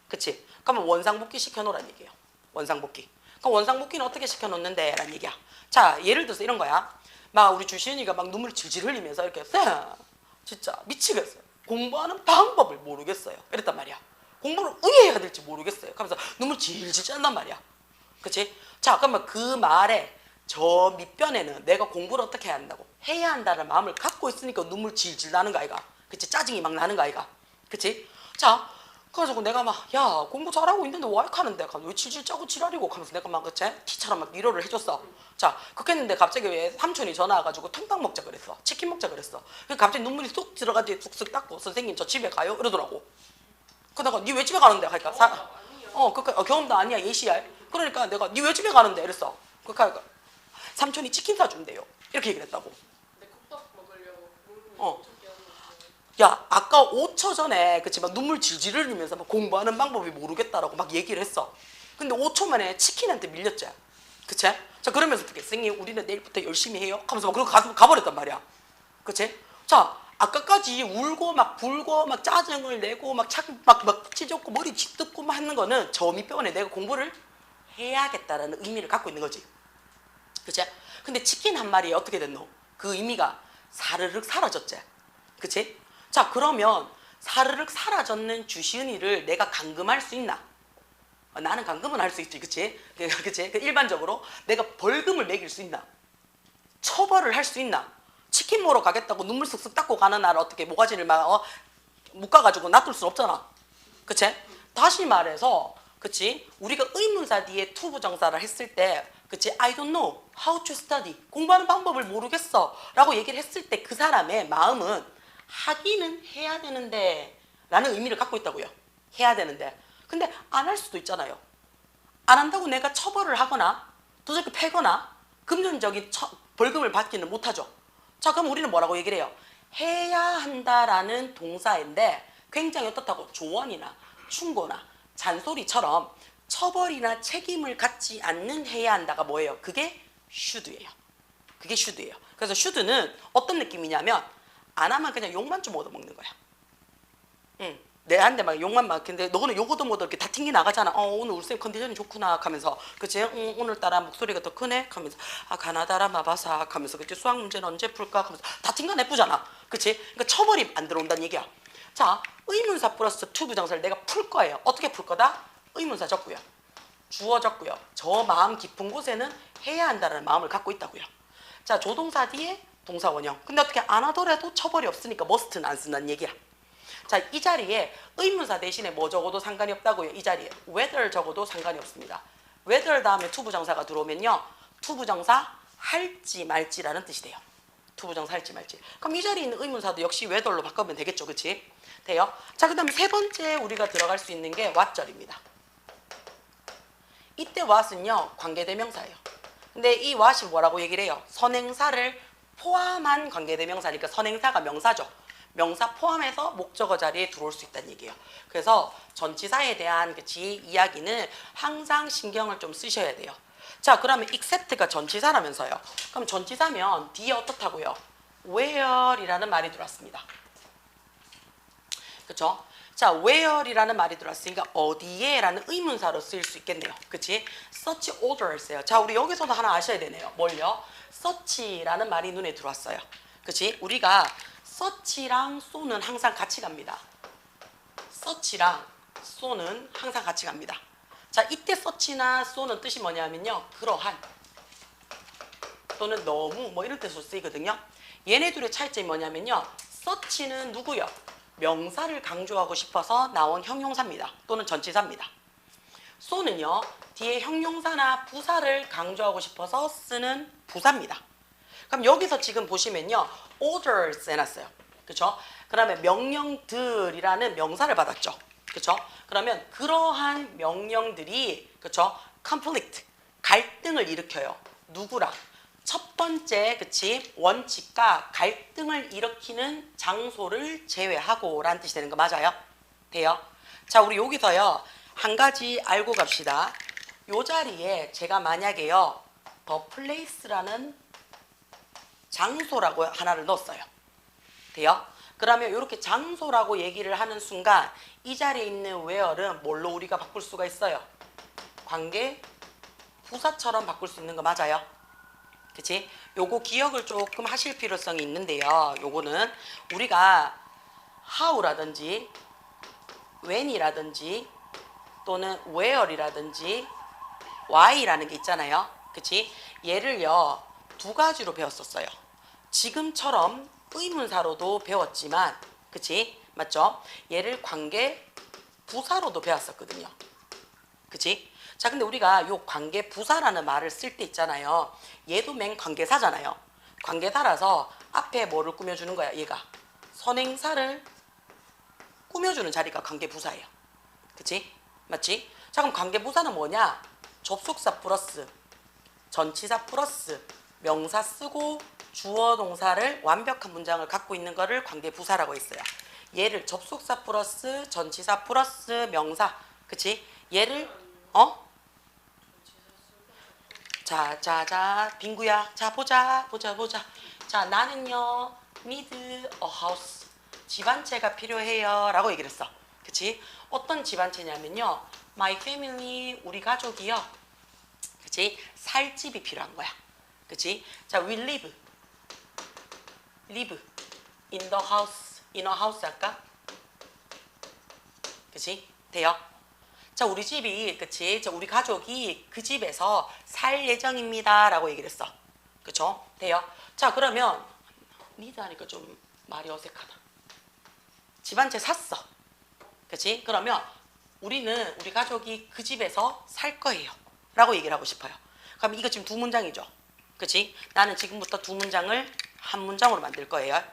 그치? 그러면 원상복귀 시켜놓으란 얘기예요. 원상복귀. 그럼 원상복귀는 어떻게 시켜놓는데? 라는 얘기야. 자, 예를 들어서 이런 거야. 막 우리 주시은이가 막 눈물 질질 흘리면서 이렇게 쌤 진짜 미치겠어요. 공부하는 방법을 모르겠어요. 이랬단 말이야. 공부를 어떻게 해야 될지 모르겠어요. 그러면서 눈물 질질 짠단 말이야. 그치? 자, 그러면 그 말에 저 밑변에는 내가 공부를 어떻게 해야 한다고? 해야 한다는 마음을 갖고 있으니까 눈물 질질 나는 거 아이가? 그치? 짜증이 막 나는 거 아이가? 그치? 자, 그래가지고 내가 막 야 공부 잘하고 있는데 왜 이렇게 하는데 왜 질질 짜고 지랄이고 하면서 내가 막 그치 티처럼 막 위로를 해줬어. 자 그렇게 했는데 갑자기 왜 삼촌이 전화 와가지고 통닭 먹자 그랬어. 치킨 먹자 그랬어. 그래서 갑자기 눈물이 쏙 들어가지 쑥쑥 닦고 선생님 저 집에 가요 이러더라고. 그러다가 니 왜 집에 가는데 하니까 그러니까 경험도 아니야 예시야. 그러니까 내가 니 왜 집에 가는데 이랬어. 그러니까 삼촌이 치킨 사준대요 이렇게 얘기를 했다고. 근데 국밥 먹으려고 어. 야 아까 5초 전에 그치 막 눈물 질질 흘리면서 막 공부하는 방법이 모르겠다라고 막 얘기를 했어. 근데 5초 만에 치킨한테 밀렸지. 그치? 자 그러면서 어떻게 선생님 우리는 내일부터 열심히 해요 하면서 막 그러고 가버렸단 말이야. 그치? 자 아까까지 울고 막 불고 막 짜증을 내고 막 찢었고 머리 짓듣고 막 하는 거는 저 밑변에 내가 공부를 해야겠다라는 의미를 갖고 있는 거지. 그치? 근데 치킨 한 마리에 어떻게 됐노? 그 의미가 사르륵 사라졌지. 그치? 자 그러면 사르륵 사라졌는 주시은이를 내가 감금할 수 있나? 나는 감금은 할 수 있지. 그치? 그치? 일반적으로 내가 벌금을 매길 수 있나? 처벌을 할 수 있나? 치킨 먹으러 가겠다고 눈물 쓱쓱 닦고 가는 나를 어떻게 모가지를 막 묶어가지고 놔둘 순 없잖아. 그치? 다시 말해서 그치? 우리가 의문사 뒤에 투부정사를 했을 때 그치? I don't know how to study 공부하는 방법을 모르겠어 라고 얘기를 했을 때 그 사람의 마음은 하기는 해야 되는데 라는 의미를 갖고 있다고요. 해야 되는데 근데 안 할 수도 있잖아요. 안 한다고 내가 처벌을 하거나 도저히 패거나 금전적인 벌금을 받기는 못하죠. 자 그럼 우리는 뭐라고 얘기를 해요? 해야 한다라는 동사인데 굉장히 어떻다고 조언이나 충고나 잔소리처럼 처벌이나 책임을 갖지 않는 해야 한다가 뭐예요? 그게 should예요. 그게 should예요. 그래서 should는 어떤 느낌이냐면 안 하면 그냥 욕만 좀 얻어먹는 거야. 응. 내한테 막 욕만 막 근데 너는 요거도 뭐도 이렇게 다 튕겨 나가잖아. 오늘 우리 쌤 컨디션이 좋구나 하면서 그치? 오늘따라 목소리가 더 크네 하면서 가나다라 마바사 하면서 그치? 수학 문제는 언제 풀까 하면서 다 튕겨 내쁘잖아. 그치? 그러니까 처벌이 안 들어온다는 얘기야. 자 의문사 플러스 to 부정사를 내가 풀 거예요. 어떻게 풀 거다? 의문사 적고요. 주어 적고요. 저 마음 깊은 곳에는 해야 한다는 마음을 갖고 있다고요. 자 조동사 뒤에 동사 원형. 근데 어떻게 안 하더라도 처벌이 없으니까 must는 안 쓴다는 얘기야. 자, 이 자리에 의문사 대신에 뭐 적어도 상관이 없다고요. 이 자리에 whether 적어도 상관이 없습니다. whether 다음에 투부정사가 들어오면요. 투부정사 할지 말지라는 뜻이 돼요. 투부정사 할지 말지. 그럼 이 자리에 있는 의문사도 역시 whether로 바꾸면 되겠죠. 그치? 돼요? 자, 그 다음에 세 번째 우리가 들어갈 수 있는 게 what절입니다. 이때 what은요. 관계대명사예요. 근데 이 what이 뭐라고 얘기를 해요? 선행사를 포함한 관계대명사니까 선행사가 명사죠. 명사 포함해서 목적어 자리에 들어올 수 있다는 얘기예요. 그래서 전치사에 대한 그치 이야기는 항상 신경을 좀 쓰셔야 돼요. 자 그러면 except가 전치사라면서요. 그럼 전치사면 뒤에 어떻다고요? where이라는 말이 들어왔습니다. 그쵸? 자 where이라는 말이 들어왔으니까 어디에 라는 의문사로 쓰일 수 있겠네요. 그치? such orders예요. 자 우리 여기서도 하나 아셔야 되네요. 뭘요? such라는 말이 눈에 들어왔어요. 그치? 우리가 서치랑 쏘는 항상 같이 갑니다. 서치랑 쏘는 항상 같이 갑니다. 자, 이때 서치나 쏘는 뜻이 뭐냐면요. 그러한 또는 너무 뭐 이런 뜻으로 쓰이거든요. 얘네 둘의 차이점이 뭐냐면요. 서치는 누구요? 명사를 강조하고 싶어서 나온 형용사입니다. 또는 전치사입니다. 쏘는요. 뒤에 형용사나 부사를 강조하고 싶어서 쓰는 부사입니다. 그럼 여기서 지금 보시면요. orders 해놨어요. 그쵸? 그러면 명령들이라는 명사를 받았죠. 그쵸? 그러면 그러한 명령들이 그쵸? conflict, 갈등을 일으켜요. 누구랑? 첫 번째 그치? 원칙과 갈등을 일으키는 장소를 제외하고 라는 뜻이 되는 거 맞아요? 돼요? 자 우리 여기서요. 한 가지 알고 갑시다. 요 자리에 제가 만약에요. the place라는 장소라고 하나를 넣었어요. 돼요? 그러면 이렇게 장소라고 얘기를 하는 순간 이 자리에 있는 where는 뭘로 우리가 바꿀 수가 있어요? 관계 부사처럼 바꿀 수 있는 거 맞아요? 그치? 요거 기억을 조금 하실 필요성이 있는데요. 요거는 우리가 how라든지 when이라든지 또는 where이라든지 why라는 게 있잖아요. 그치? 얘를요. 두 가지로 배웠었어요. 지금처럼 의문사로도 배웠지만 그치? 맞죠? 얘를 관계 부사로도 배웠었거든요. 그치? 자, 근데 우리가 요 관계 부사라는 말을 쓸 때 있잖아요. 얘도 맨 관계사잖아요. 관계사라서 앞에 뭐를 꾸며주는 거야, 얘가. 선행사를 꾸며주는 자리가 관계 부사예요. 그치? 맞지? 자, 그럼 관계 부사는 뭐냐? 접속사 플러스 전치사 플러스 명사 쓰고 주어 동사를 완벽한 문장을 갖고 있는 거를 관계 부사라고 했어요. 얘를 접속사 플러스 전치사 플러스 명사. 그치? 얘를 자, 빙구야. 자, 보자. 자, 나는요, need a house. 집 한 채가 필요해요. 라고 얘기를 했어. 그치? 어떤 집 한 채냐면요, my family, 우리 가족이요. 그치? 살 집이 필요한 거야. 그치? 자, we live in the house. in a house 할까? 그치? 돼요? 자, 우리 집이, 그치? 자, 우리 가족이 그 집에서 살 예정입니다. 라고 얘기를 했어. 그쵸? 돼요? 자, 그러면, need 하니까 좀 말이 어색하다. 집 한 채 샀어. 그치? 그러면, 우리 가족이 그 집에서 살 거예요. 라고 얘기를 하고 싶어요. 그럼 이거 지금 두 문장이죠. 그치? 나는 지금부터 두 문장을 한 문장으로 만들 거예요.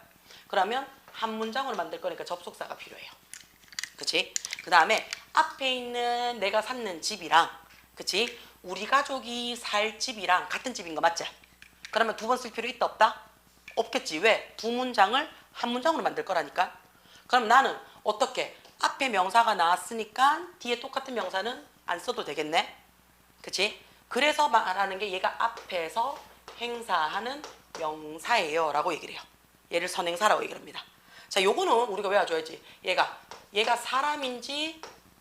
그러면, 한 문장으로 만들 거니까 접속사가 필요해요. 그치? 그 다음에 앞에 있는 내가 샀는 집이랑, 그치? 우리 가족이 살 집이랑 같은 집인 거 맞지? 그러면 두 번 쓸 필요 있다 없다? 없겠지. 왜? 두 문장을 한 문장으로 만들 거라니까. 그럼 나는 어떻게? 앞에 명사가 나왔으니까 뒤에 똑같은 명사는 안 써도 되겠네. 그치? 그래서 말하는 게 얘가 앞에서 행사하는 명사예요 라고 얘기를 해요. 얘를 선행사라고 얘기를 합니다. 자, 요거는 우리가 외워줘야지. 얘가 사람인지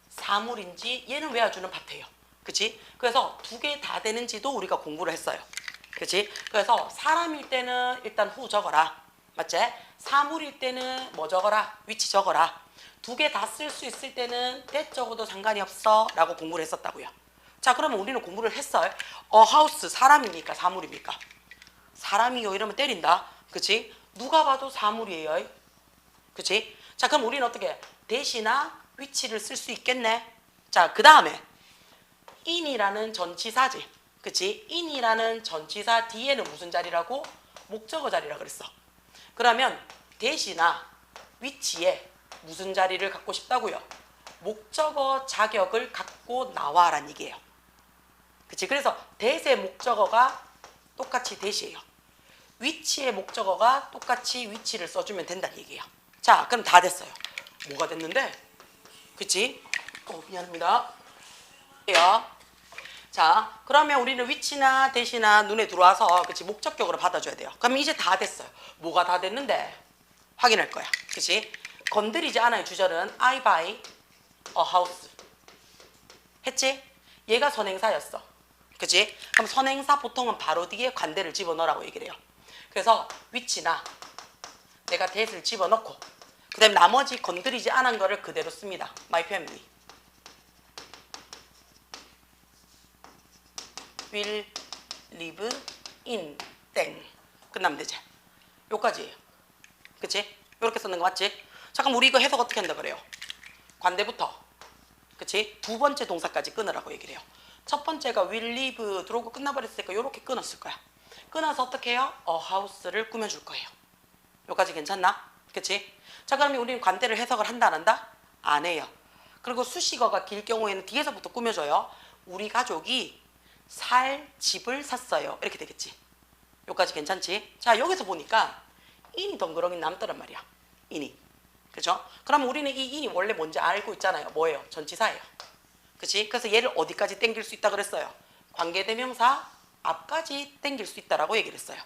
사물인지 얘는 외워주는 파트예요. 그치? 그래서 두 개 다 되는지도 우리가 공부를 했어요. 그치? 그래서 사람일 때는 일단 후 적어라. 맞지? 사물일 때는 뭐 적어라? 위치 적어라. 두 개 다 쓸 수 있을 때는 때 적어도 상관이 없어 라고 공부를 했었다고요. 자, 그러면 우리는 공부를 했어요. 하우스 사람입니까? 사물입니까? 사람이요 이러면 때린다. 그치? 누가 봐도 사물이에요. 그치? 자, 그럼 우리는 어떻게 대시나 위치를 쓸 수 있겠네. 자, 그 다음에 in이라는 전치사지. 그치? in이라는 전치사 뒤에는 무슨 자리라고? 목적어 자리라 그랬어. 그러면 대시나 위치에 무슨 자리를 갖고 싶다고요? 목적어 자격을 갖고 나와라는 얘기예요. 그치? 그래서 대세 목적어가 똑같이 대시예요. 위치의 목적어가 똑같이 위치를 써주면 된다는 얘기예요. 자, 그럼 다 됐어요. 뭐가 됐는데? 그치? 미안합니다. 자, 그러면 우리는 위치나 대시나 눈에 들어와서 그치? 목적격으로 받아줘야 돼요. 그럼 이제 다 됐어요. 뭐가 다 됐는데? 확인할 거야. 그치? 건드리지 않아요. 주절은 I buy a house. 했지? 얘가 선행사였어. 그치? 그럼 선행사 보통은 바로 뒤에 관대를 집어넣으라고 얘기를 해요. 그래서 위치나 내가 that을 집어넣고 그 다음에 나머지 건드리지 않은 거를 그대로 씁니다. My family will live in 땡. 끝나면 되지. 요까지예요. 그치? 요렇게 쓰는 거 맞지? 잠깐 우리 이거 해석 어떻게 한다 그래요? 관대부터 그치? 두 번째 동사까지 끊으라고 얘기를 해요. 첫 번째가 will live 들어오고 끝나버렸으니까 요렇게 끊었을 거야. 끊어서 어떻게 해요? house를 꾸며줄 거예요. 요까지 괜찮나? 그치? 자, 그러면 우리는 관대를 해석을 한다 안 한다? 안 해요. 그리고 수식어가 길 경우에는 뒤에서부터 꾸며줘요. 우리 가족이 살 집을 샀어요. 이렇게 되겠지. 요까지 괜찮지? 자, 여기서 보니까 인이 덩그러니 남더란 말이야. 인이. 그죠? 그럼 우리는 이 인이 원래 뭔지 알고 있잖아요. 뭐예요? 전치사예요. 그치? 그래서 얘를 어디까지 땡길 수 있다 그랬어요? 관계대명사 앞까지 땡길 수 있다라고 얘기를 했어요.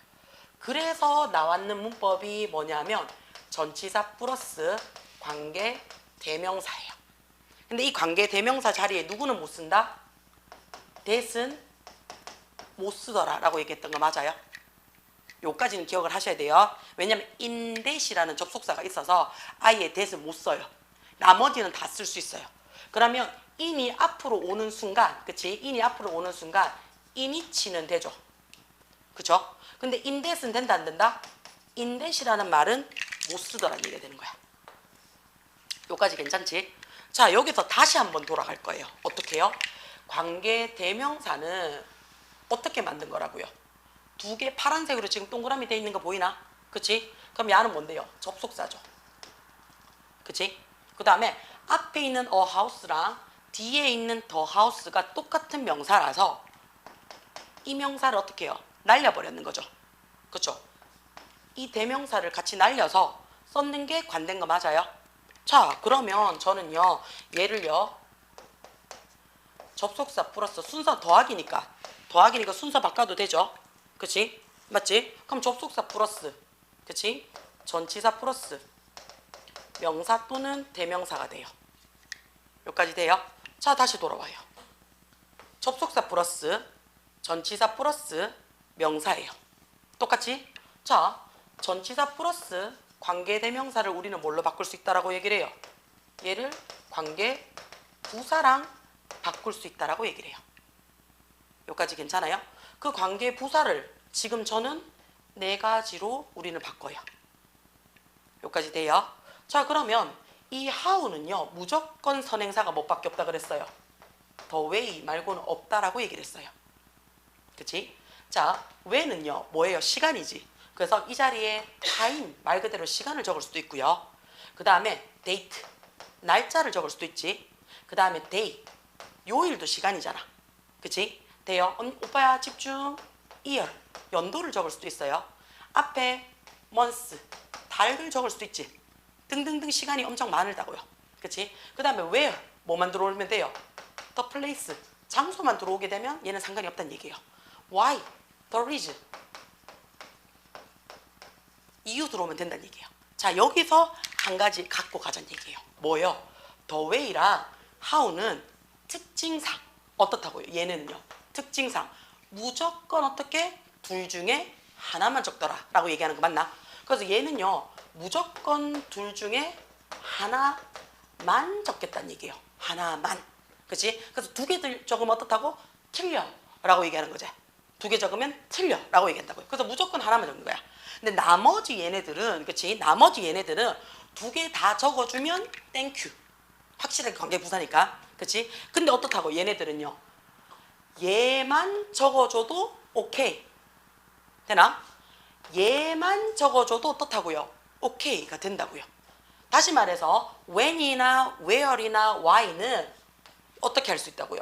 그래서 나왔는 문법이 뭐냐면 전치사 플러스 관계대명사예요. 근데 이 관계대명사 자리에 누구는 못 쓴다? that은 못 쓰더라 라고 얘기했던 거 맞아요? 요까지는 기억을 하셔야 돼요. 왜냐면 in that이라는 접속사가 있어서 아예 that을 못 써요. 나머지는 다 쓸 수 있어요. 그러면 in이 앞으로 오는 순간, 그치? in이 앞으로 오는 순간 in이치는 되죠. 그쵸? 근데 in that은 된다 안 된다? in that이라는 말은 못 쓰더라는 얘기가 되는 거야. 요까지 괜찮지? 자, 여기서 다시 한번 돌아갈 거예요. 어떻게 해요? 관계 대명사는 어떻게 만든 거라고요? 두 개 파란색으로 지금 동그라미 돼 있는 거 보이나? 그치? 그럼 야는 뭔데요? 접속사죠. 그치? 그 다음에 앞에 있는 a house랑 뒤에 있는 the house가 똑같은 명사라서 이 명사를 어떻게 해요? 날려버렸는 거죠. 그쵸? 이 대명사를 같이 날려서 썼는 게 관된 거 맞아요? 자, 그러면 저는요, 얘를요, 접속사 플러스 순서 더하기니까 순서 바꿔도 되죠? 그치? 맞지? 그럼 접속사 플러스, 그치? 전치사 플러스 명사 또는 대명사가 돼요. 여기까지 돼요? 자, 다시 돌아와요. 접속사 플러스 전치사 플러스 명사예요. 똑같이? 자, 전치사 플러스 관계 대명사를 우리는 뭘로 바꿀 수 있다라고 얘기를 해요? 얘를 관계 부사랑 바꿀 수 있다라고 얘기를 해요. 여기까지 괜찮아요? 그 관계 부사를 지금 저는 네 가지로 우리는 바꿔요. 여기까지 돼요? 자, 그러면 이 how는요, 무조건 선행사가 뭐밖에 없다 그랬어요? the way 말고는 없다라고 얘기를 했어요. 그치? 자, when은요, 뭐예요? 시간이지. 그래서 이 자리에 time, 말 그대로 시간을 적을 수도 있고요. 그 다음에 date, 날짜를 적을 수도 있지. 그 다음에 day, 요일도 시간이잖아. 그치? 돼요? 오빠야 집중. year, 연도를 적을 수도 있어요. 앞에 month, 달을 적을 수도 있지. 등등등 시간이 엄청 많다고요. 그치? 그 다음에 where, 뭐만 들어오면 돼요? the place, 장소만 들어오게 되면 얘는 상관이 없다는 얘기예요. why, the reason, 이유 들어오면 된다는 얘기예요. 자, 여기서 한 가지 갖고 가자는 얘기예요. 뭐요? the way랑 how는 특징상 어떻다고요? 얘는요, 특징상 무조건 어떻게 둘 중에 하나만 적더라 라고 얘기하는 거 맞나? 그래서 얘는요, 무조건 둘 중에 하나만 적겠다는 얘기예요. 하나만. 그치? 그래서 두 개 적으면 어떻다고? 틀려 라고 얘기하는 거지. 두 개 적으면 틀려 라고 얘기한다고요. 그래서 무조건 하나만 적는 거야. 근데 나머지 얘네들은, 그치? 나머지 얘네들은 두 개 다 적어주면 땡큐. 확실하게 관계부사니까. 그치? 근데 어떻다고? 얘네들은요, 얘만 적어줘도 오케이. 되나? 얘만 적어줘도 어떻다고요? 오케이가 된다고요. 다시 말해서 when이나 where이나 why는 어떻게 할 수 있다고요?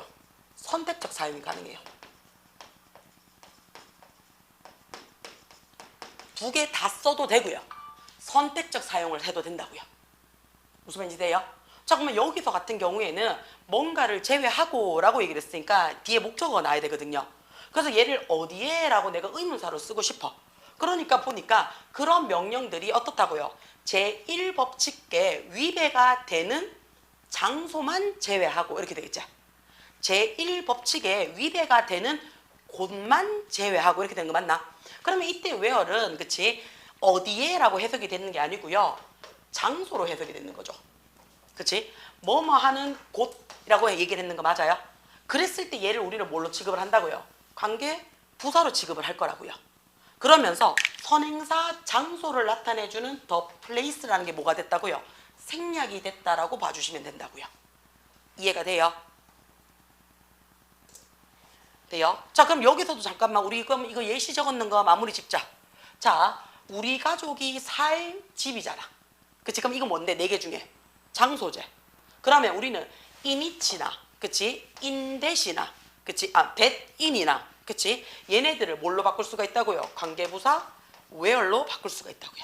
선택적 사용이 가능해요. 두 개 다 써도 되고요. 선택적 사용을 해도 된다고요. 무슨 말인지 돼요? 자, 그러면 여기서 같은 경우에는 뭔가를 제외하고 라고 얘기를 했으니까 뒤에 목적어가 나와야 되거든요. 그래서 얘를 어디에 라고 내가 의문사로 쓰고 싶어. 그러니까 보니까 그런 명령들이 어떻다고요? 제1법칙계 위배가 되는 장소만 제외하고 이렇게 되겠죠. 제1법칙에 위배가 되는 곳만 제외하고 이렇게 되는 거 맞나? 그러면 이때 where는 그치? 어디에 라고 해석이 되는 게 아니고요, 장소로 해석이 되는 거죠. 그치? 뭐뭐 하는 곳이라고 얘기를 했는 거 맞아요? 그랬을 때 얘를 우리는 뭘로 취급을 한다고요? 관계 부사로 취급을 할 거라고요. 그러면서 선행사 장소를 나타내주는 the place라는 게 뭐가 됐다고요? 생략이 됐다라고 봐주시면 된다고요. 이해가 돼요? 돼요? 자, 그럼 여기서도 잠깐만 우리 그럼 이거 예시 적었는 거 마무리 짓자. 자, 우리 가족이 살 집이잖아. 그치? 그럼 이거 뭔데? 네 개 중에 장소제. 그러면 우리는 in이나 그치? in 대시나 그치? that in이나 그치? 얘네들을 뭘로 바꿀 수가 있다고요? 관계부사 where로 바꿀 수가 있다고요.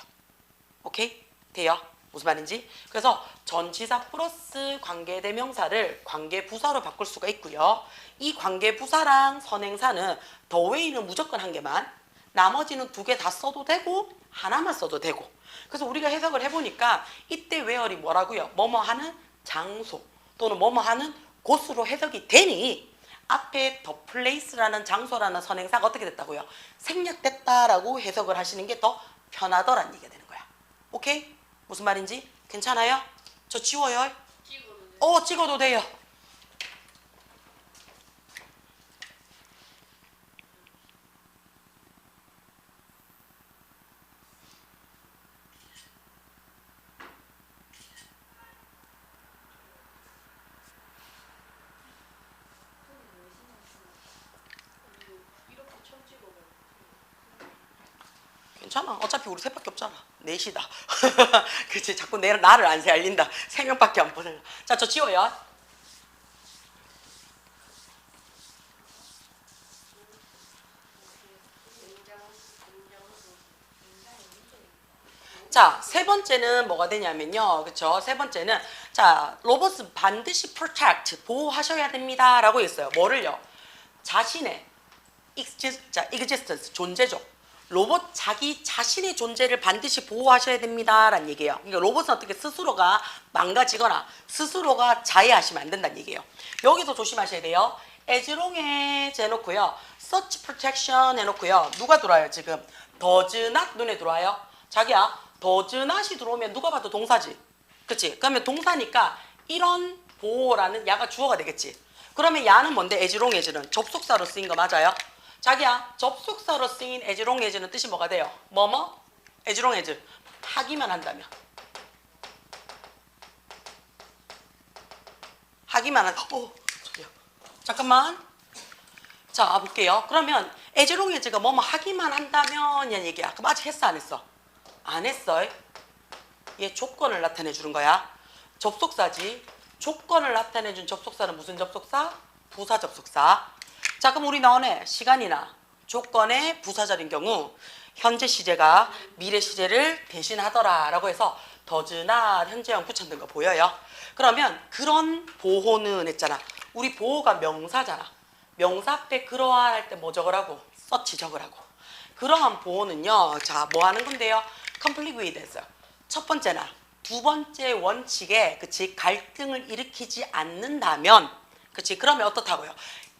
오케이? 돼요? 무슨 말인지? 그래서 전치사 플러스 관계대명사를 관계부사로 바꿀 수가 있고요. 이 관계부사랑 선행사는 the way는 무조건 한 개만, 나머지는 두 개 다 써도 되고 하나만 써도 되고. 그래서 우리가 해석을 해보니까 이때 where이 뭐라고요? 뭐뭐 하는 장소 또는 뭐뭐 하는 곳으로 해석이 되니 앞에 the place라는 장소라는 선행사가 어떻게 됐다고요? 생략됐다라고 해석을 하시는 게 더 편하더란 얘기가 되는 거야. 오케이? 무슨 말인지? 괜찮아요? 저 지워요? 찍어도 돼요. 괜찮아. 어차피 우리 셋밖에 없잖아. 넷이다. 그치? 자꾸 나를 안 살린다. 세 명밖에 안 보내. 자, 저 지워요. 자, 세 번째는 뭐가 되냐면요. 그쵸? 세 번째는, 자, 로봇은 반드시 protect, 보호하셔야 됩니다. 라고 했어요. 뭐를요? 자신의 existence, 존재죠. 로봇 자기 자신의 존재를 반드시 보호하셔야 됩니다. 라는 얘기예요. 그러니까 로봇은 어떻게 스스로가 망가지거나 스스로가 자해하시면 안 된다는 얘기예요. 여기서 조심하셔야 돼요. as long as 해놓고요. such protection 해놓고요. 누가 들어와요 지금? does not 눈에 들어와요. 자기야. does not이 들어오면 누가 봐도 동사지. 그치? 그러면 동사니까 이런 보호라는 야가 주어가 되겠지. 그러면 야는 뭔데? as long as는 접속사로 쓰인 거 맞아요? 자기야, 접속사로 쓰인 as long as는 뜻이 뭐가 돼요? 뭐뭐? as long as. 하기만 한다면. 하기만 한, 저기요. 잠깐만. 자, 볼게요. 그러면 as long as가 뭐뭐 하기만 한다면 이란 얘기야. 그럼 아직 했어, 안 했어? 안 했어. 얘 조건을 나타내 주는 거야. 접속사지. 조건을 나타내 준 접속사는 무슨 접속사? 부사 접속사. 자, 그럼 우리 나오네. 시간이나 조건의 부사절인 경우 현재 시제가 미래 시제를 대신하더라 라고 해서 does나 현재형 붙였는 거 보여요? 그러면 그런 보호는 했잖아. 우리 보호가 명사잖아. 명사 앞에 그러한 할 때 뭐 적으라고? such 적으라고. 그러한 보호는요. 자, 뭐 하는 건데요? complete with 했어요. 첫 번째나 두 번째 원칙에 그치 갈등을 일으키지 않는다면 그치 그러면 어떻다고요?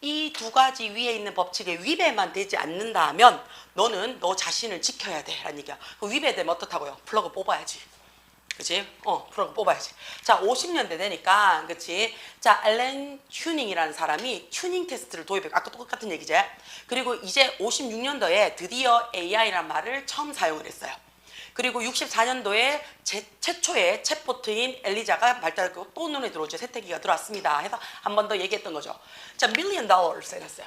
이 두 가지 위에 있는 법칙에 위배만 되지 않는다면 너는 너 자신을 지켜야 돼 라는 얘기야. 그 위배되면 어떻다고요? 플러그 뽑아야지. 그치? 플러그 뽑아야지. 자, 50년대 되니까 그치? 자, 앨런 튜닝이라는 사람이 튜닝 테스트를 도입했고 아까 똑같은 얘기지. 그리고 이제 56년도에 드디어 AI라는 말을 처음 사용을 했어요. 그리고 64년도에 최초의 챗보트인 엘리자가 발달하고 또 눈에 들어오죠. 세태기가 들어왔습니다. 해서 한 번 더 얘기했던 거죠. 자, $1 million 해놨어요.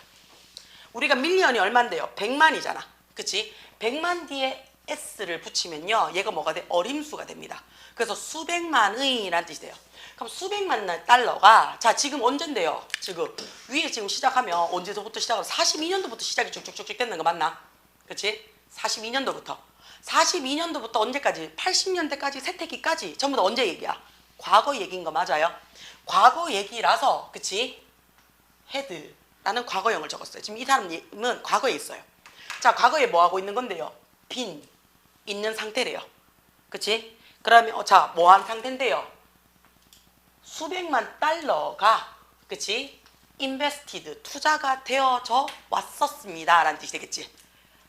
우리가 밀리언이 얼만데요? 100만이잖아. 그치? 100만 뒤에 S를 붙이면요. 얘가 뭐가 돼? 어림수가 됩니다. 그래서 수백만의 라는 뜻이 돼요. 그럼 수백만 달러가 자 지금 언젠데요? 지금 위에 지금 시작하면 언제서부터 시작하면 42년도부터 시작이 쭉쭉쭉 되는 거 맞나? 그치? 42년도부터. 42년도부터 언제까지? 80년대까지 세태기까지 전부 다 언제 얘기야? 과거 얘기인 거 맞아요? 과거 얘기라서 그치? 헤드라는 과거형을 적었어요. 지금 이 사람은 과거에 있어요. 자, 과거에 뭐 하고 있는 건데요? 빈 있는 상태래요. 그치? 그러면 자, 뭐 한 상태인데요? 수백만 달러가 그치? invested 투자가 되어져 왔었습니다 라는 뜻이 되겠지.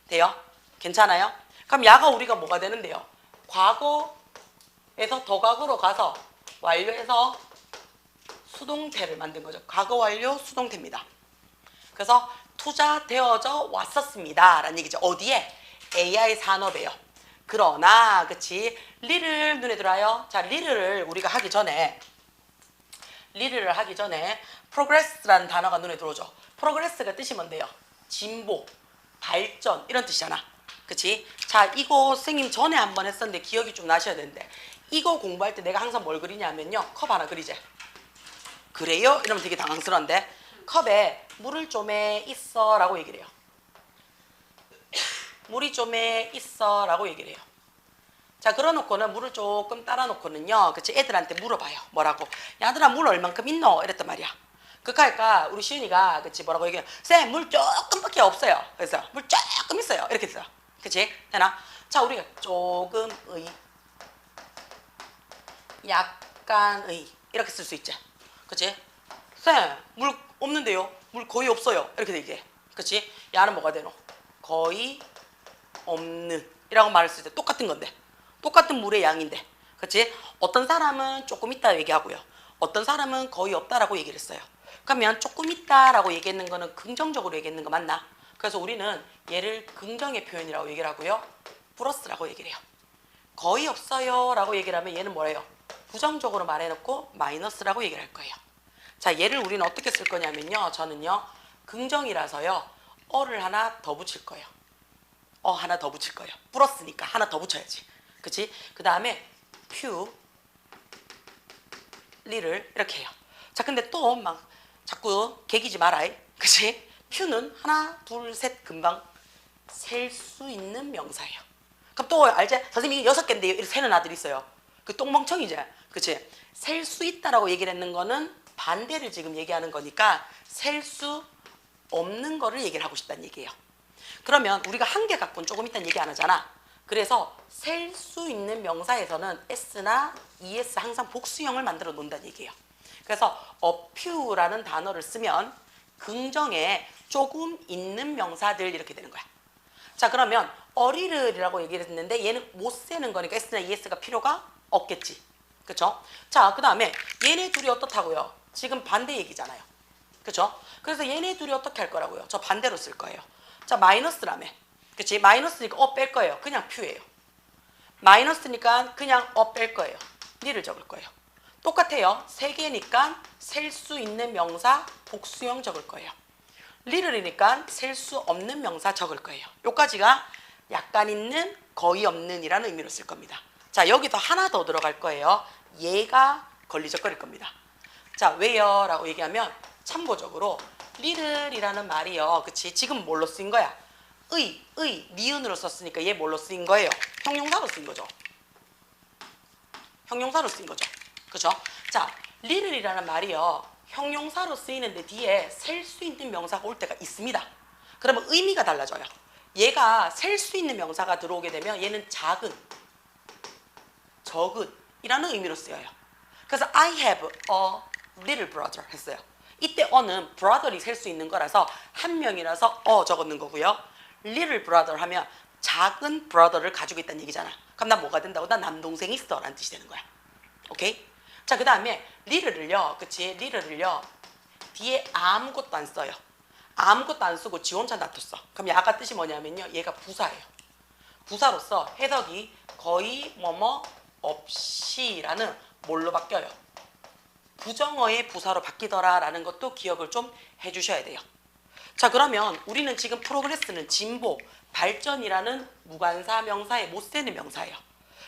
돼요? 괜찮아요? 그럼 야가 우리가 뭐가 되는데요? 과거에서 더 과거로 가서 완료해서 수동태를 만든 거죠. 과거 완료 수동태입니다. 그래서 투자되어져 왔었습니다 라는 얘기죠. 어디에? AI 산업에요. 그러나 그치? 리를 눈에 들어요. 자, 리를 우리가 하기 전에 progress라는 단어가 눈에 들어오죠. progress가 뜻이 뭔데요? 진보, 발전 이런 뜻이잖아. 그치? 자, 이거 선생님 전에 한번 했었는데 기억이 좀 나셔야 되는데 이거 공부할 때 내가 항상 뭘 그리냐면요. 컵 하나 그리지. 그래요? 이러면 되게 당황스러운데 컵에 물을 좀에 있어 라고 얘기를 해요. 물이 좀에 있어 라고 얘기를 해요. 자, 그러놓고는 물을 조금 따라놓고는요. 그치? 애들한테 물어봐요. 뭐라고? 야들아 물 얼만큼 있노? 이랬단 말이야. 그니까 우리 시윤이가 그치 뭐라고 얘기해요. 쌤 물 조금밖에 없어요. 그래서 물 조금 있어요. 이렇게 했어요. 그치? 되나? 자, 우리가 조금의 약간의 이렇게 쓸 수 있지. 그치? 쌤 물 없는데요? 물 거의 없어요. 이렇게 얘기해. 그치? 야는 뭐가 되노? 거의 없는 이라고 말을 쓸 때 똑같은 건데 똑같은 물의 양인데 그치? 어떤 사람은 조금 있다 얘기하고요. 어떤 사람은 거의 없다라고 얘기를 했어요. 그러면 조금 있다라고 얘기했는 거는 긍정적으로 얘기했는 거 맞나? 그래서 우리는 얘를 긍정의 표현이라고 얘기를 하고요. 플러스라고 얘기를 해요. 거의 없어요 라고 얘기를 하면 얘는 뭐래요? 부정적으로 말해놓고 마이너스라고 얘기를 할 거예요. 자, 얘를 우리는 어떻게 쓸 거냐면요. 저는요. 긍정이라서요. 어를 하나 더 붙일 거예요. 하나 더 붙일 거예요. 불었으니까 하나 더 붙여야지. 그치? 그 다음에 퓨리를 이렇게 해요. 자, 근데 또 막 자꾸 개기지 마라. 그치? 퓨는 하나, 둘, 셋 금방 셀 수 있는 명사예요. 그럼 또 알지? 선생님이 6개인데요. 이렇게 세는 아들이 있어요. 그 똥멍청이지? 그치? 셀 수 있다라고 얘기를 했는 거는 반대를 지금 얘기하는 거니까 셀 수 없는 거를 얘기를 하고 싶다는 얘기예요. 그러면 우리가 한계 갖고는 조금 이따 얘기 안 하잖아. 그래서 셀 수 있는 명사에서는 s나 es 항상 복수형을 만들어 놓는다는 얘기예요. 그래서 a few라는 단어를 쓰면 긍정에 조금 있는 명사들 이렇게 되는 거야. 자, 그러면 a little이라고 얘기를 했는데 얘는 못 세는 거니까 s나 es가 필요가 없겠지. 그쵸? 자, 그 다음에 얘네 둘이 어떻다고요? 지금 반대 얘기잖아요. 그쵸? 그래서 얘네 둘이 어떻게 할 거라고요? 저 반대로 쓸 거예요. 자, 마이너스라며. 그치? 마이너스니까 뺄 거예요. 그냥 퓨예요. 마이너스니까 그냥 뺄 거예요. 니를 적을 거예요. 똑같아요. 3개니까 셀 수 있는 명사 복수형 적을 거예요. 리를이니까 셀 수 없는 명사 적을 거예요. 요까지가 약간 있는, 거의 없는 이라는 의미로 쓸 겁니다. 자, 여기서 하나 더 들어갈 거예요. 얘가 걸리적거릴 겁니다. 자, 왜요? 라고 얘기하면 참고적으로 리를이라는 말이요. 그치? 지금 뭘로 쓰인 거야? 니은으로 썼으니까 얘 뭘로 쓰인 거예요? 형용사로 쓰인 거죠. 형용사로 쓰인 거죠. 그죠? 자, 리를이라는 말이요. 형용사로 쓰이는데 뒤에 셀 수 있는 명사가 올 때가 있습니다. 그러면 의미가 달라져요. 얘가 셀 수 있는 명사가 들어오게 되면 얘는 작은, 적은 이라는 의미로 쓰여요. 그래서 I have a little brother 했어요. 이때 어는 brother이 셀 수 있는 거라서 한 명이라서 적었는 거고요. little brother 하면 작은 brother를 가지고 있다는 얘기잖아. 그럼 난 뭐가 된다고? 난 남동생이 있어 라는 뜻이 되는 거야. 오케이? 자, 그 다음에 little를요. 그치? little를요. 뒤에 아무것도 안 써요. 아무것도 안 쓰고 지 혼자 놔뒀어. 그럼 아까 뜻이 뭐냐면요. 얘가 부사예요. 부사로서 해석이 거의 뭐뭐 없이라는 뭘로 바뀌어요? 부정어의 부사로 바뀌더라 라는 것도 기억을 좀 해주셔야 돼요. 자, 그러면 우리는 지금 프로그레스는 진보, 발전이라는 무관사 명사에 못 쓰는 명사예요.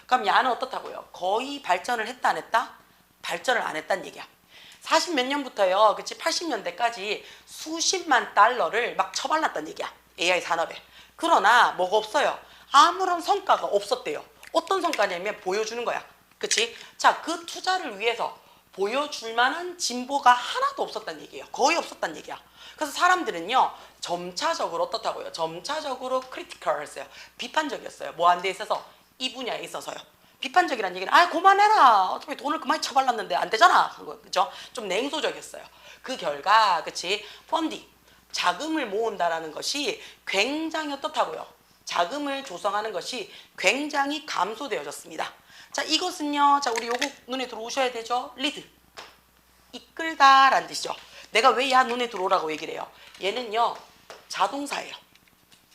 그럼 야는 어떻다고요? 거의 발전을 했다 안 했다? 발전을 안 했다는 얘기야. 40 몇 년부터요. 그치? 80년대까지 수십만 달러를 막 처발랐다는 얘기야. AI 산업에. 그러나 뭐가 없어요? 아무런 성과가 없었대요. 어떤 성과냐면 보여주는 거야. 그치? 자, 그 투자를 위해서 보여줄 만한 진보가 하나도 없었다는 얘기예요. 거의 없었다는 얘기야. 그래서 사람들은요. 점차적으로 어떻다고요? 점차적으로 크리티컬했어요. 비판적이었어요. 뭐 한 데 있어서? 이 분야에 있어서요. 비판적이라는 얘기는 그만해라. 어차피 돈을 그만 처발랐는데 안 되잖아. 그죠? 좀 냉소적이었어요. 그 결과 그치? 펀딩, 자금을 모은다라는 것이 굉장히 어떻다고요? 자금을 조성하는 것이 굉장히 감소되어졌습니다. 자, 이것은요. 자, 우리 요거 눈에 들어오셔야 되죠? 리드. 이끌다라는 뜻이죠. 내가 왜 야 눈에 들어오라고 얘기를 해요? 얘는요. 자동사예요.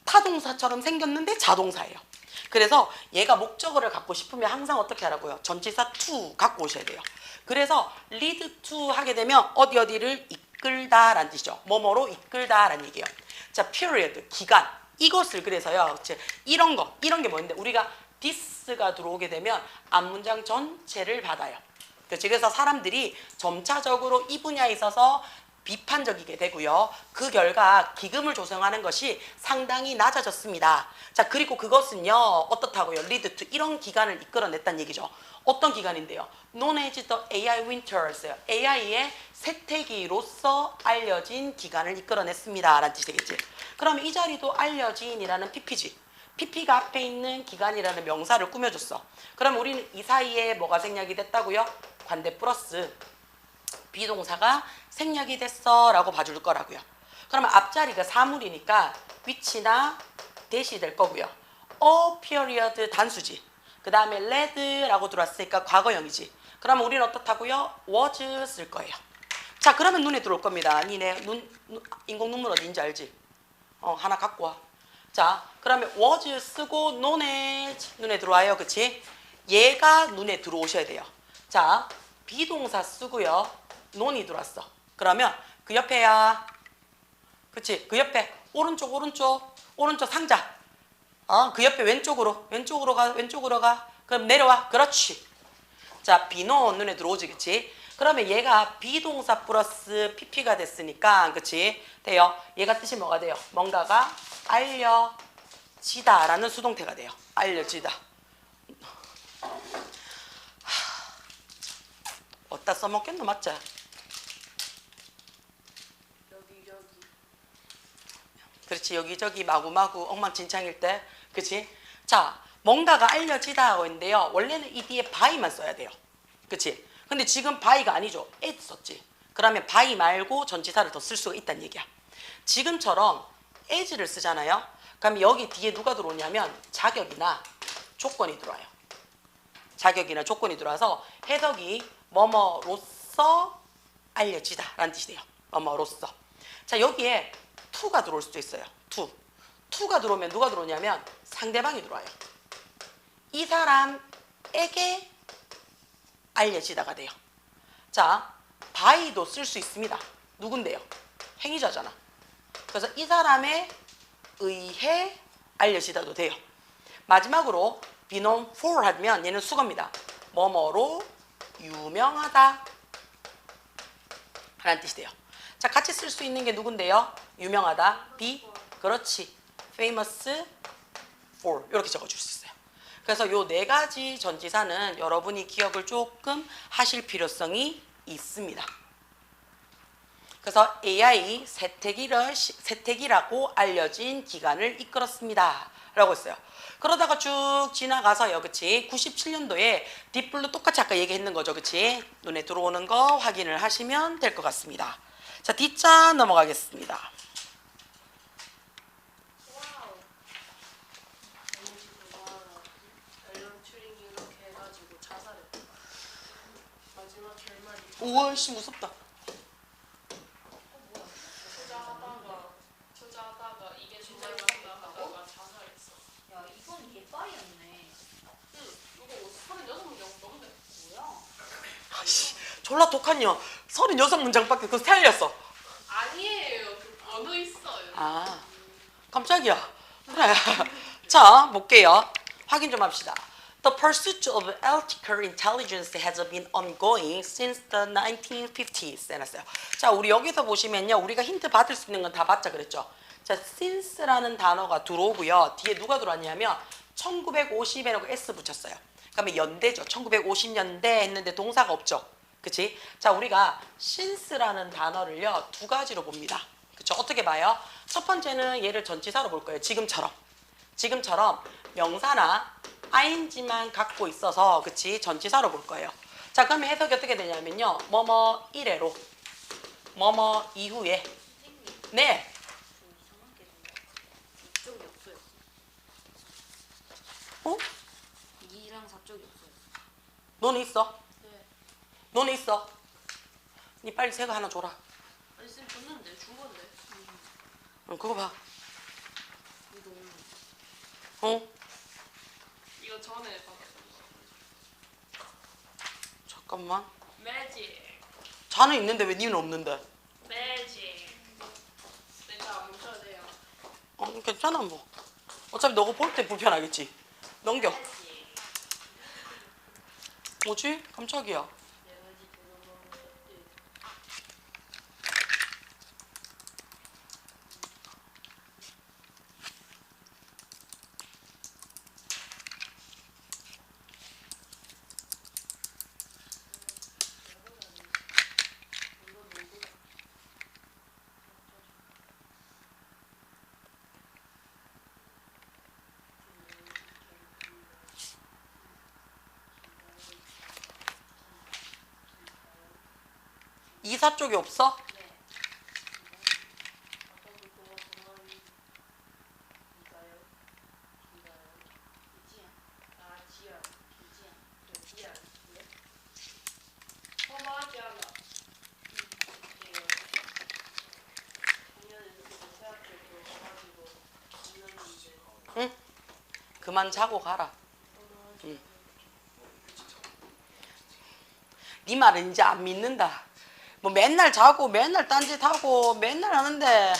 타동사처럼 생겼는데 자동사예요. 그래서 얘가 목적어를 갖고 싶으면 항상 어떻게 하라고요? 전치사 to 갖고 오셔야 돼요. 그래서 lead to 하게 되면 어디를 이끌다라는 뜻이죠. 뭐뭐로 이끌다라는 얘기예요. 자, period, 기간. 이것을 그래서요. 이런 게 뭐였는데 우리가 this가 들어오게 되면 앞문장 전체를 받아요. 그래서 사람들이 점차적으로 이 분야에 있어서 비판적이게 되고요. 그 결과 기금을 조성하는 것이 상당히 낮아졌습니다. 자, 그리고 그것은요. 어떻다고요? lead to 이런 기간을 이끌어냈다는 얘기죠. 어떤 기간인데요? known as the AI winters예요. AI의 쇠퇴기로서 알려진 기간을 이끌어냈습니다. 라는 뜻이 되겠지. 그럼 이 자리도 알려진이라는 PP지. PP가 앞에 있는 기간이라는 명사를 꾸며줬어. 그럼 우리는 이 사이에 뭐가 생략이 됐다고요? 관대 플러스 비동사가 생략이 됐어 라고 봐줄 거라고요. 그러면 앞자리가 사물이니까 위치나 대시 될 거고요. a period 단수지. 그 다음에 led라고 들어왔으니까 과거형이지. 그러면 우리는 어떻다고요? was 쓸 거예요. 자, 그러면 눈에 들어올 겁니다. 니네 인공 눈물 어디인지 알지? 하나 갖고 와. 자, 그러면 was 쓰고 knowledge 눈에 들어와요. 그치? 얘가 눈에 들어오셔야 돼요. 자, 비동사 쓰고요. know이 들어왔어. 그러면 그 옆에야. 그치? 그 옆에 오른쪽 상자. 그 옆에 왼쪽으로 가. 그럼 내려와. 그렇지. 자, 비노 눈에 들어오지, 그치? 그러면 얘가 비동사 플러스 pp가 됐으니까, 그치? 돼요. 얘가 뜻이 뭐가 돼요? 뭔가가 알려지다라는 수동태가 돼요. 알려지다. 어디다 써먹겠노, 맞지? 여기저기. 그렇지. 여기저기 마구마구 엉망진창일 때. 그치? 자, 뭔가가 알려지다 하고 있는데요. 원래는 이 뒤에 by만 써야 돼요. 그치? 근데 지금 by가 아니죠. as 썼지. 그러면 by 말고 전치사를 더 쓸 수가 있다는 얘기야. 지금처럼 as를 쓰잖아요. 그럼 여기 뒤에 누가 들어오냐면 자격이나 조건이 들어와요. 자격이나 조건이 들어와서 해석이 뭐뭐로서 알려지다 라는 뜻이 돼요. 뭐뭐로서. 자, 여기에 to가 들어올 수도 있어요. to가 들어오면 누가 들어오냐면 상대방이 들어와요. 이 사람에게 알려지다가 돼요. 자, by도 쓸 수 있습니다. 누군데요? 행위자잖아. 그래서 이 사람에 의해 알려지다도 돼요. 마지막으로 be known for 하면 얘는 수거입니다. 뭐뭐로 유명하다 라는 뜻이 돼요. 자, 같이 쓸 수 있는 게 누군데요? 유명하다. be, 그렇지. famous for 이렇게 적어줄 수 있어요. 그래서 요 네 가지 전치사는 여러분이 기억을 조금 하실 필요성이 있습니다. 그래서 AI 세택이라고 알려진 기간을 이끌었습니다 라고 했어요. 그러다가 쭉 지나가서요, 그치? 97년도에 딥블루 똑같이 아까 얘기했는 거죠, 그치? 눈에 들어오는 거 확인을 하시면 될 것 같습니다. 자, D자 넘어가겠습니다. 와우. 앨런 튜링이 이렇게 해가지고 자살했다. 마지막 결말이. 우와, 씨, 무섭다. 투자하다가 이게 정말 맞다 하다가 자살했어. 야, 이건 예빨이었네. 응. 이거 36문장 넘네. 뭐야? 아씨, 졸라 독한요. 36문장밖에 그거 스타일이었어. 아니에요. 그 번호 있어요. 아, 깜짝이야. 그래. 자, 볼게요. 확인 좀 합시다. The pursuit of artificial intelligence has been ongoing since the 1950s. 해놨어요. 자, 우리 여기서 보시면요. 우리가 힌트 받을 수 있는 건 다 봤자 그랬죠. 자, since라는 단어가 들어오고요. 뒤에 누가 들어왔냐면 1950에라고 S 붙였어요. 그러면 연대죠. 1950년대 했는데 동사가 없죠. 그치? 자, 우리가 since라는 단어를요. 두 가지로 봅니다. 그쵸? 어떻게 봐요? 첫 번째는 얘를 전치사로 볼 거예요. 지금처럼 명사나 ing만 갖고 있어서, 그치? 전치사로 볼 거예요. 자, 그러면 해석이 어떻게 되냐면요. 뭐뭐 이래로, 뭐뭐 이후에. 선생님, 네. 좀 이쪽이 없어요. 어? 2랑 4쪽이 없어요. 너는 있어? 네. 너는 있어? 니 빨리 새거 하나 줘라. 아니 쌤 줬는데 준 건데. 응, 그거 봐. 이거 없는 어? 이거 전에 받았던 거. 잠깐만. 매직. 자는 있는데 왜 니는 없는데? 매직. 쌤다안 멈춰도 돼요. 괜찮아 뭐. 어차피 너가 볼 때 불편하겠지. 넘겨. 매직. 뭐지? 깜짝이야. 내가지 보는 것들. 이사 쪽이 없어? 네. 아까 그거 동아리 이가요? 이지야. 아 지연. 이지야. 저 지연. 왜? 허마하지 않아. 이게요. 작년에 그거 대학교 때 가가지고 있는데 응? 그만 자고 가라. 응. 네 말은 이제 안 믿는다. 뭐 맨날 자고 맨날 딴짓하고 맨날 하는데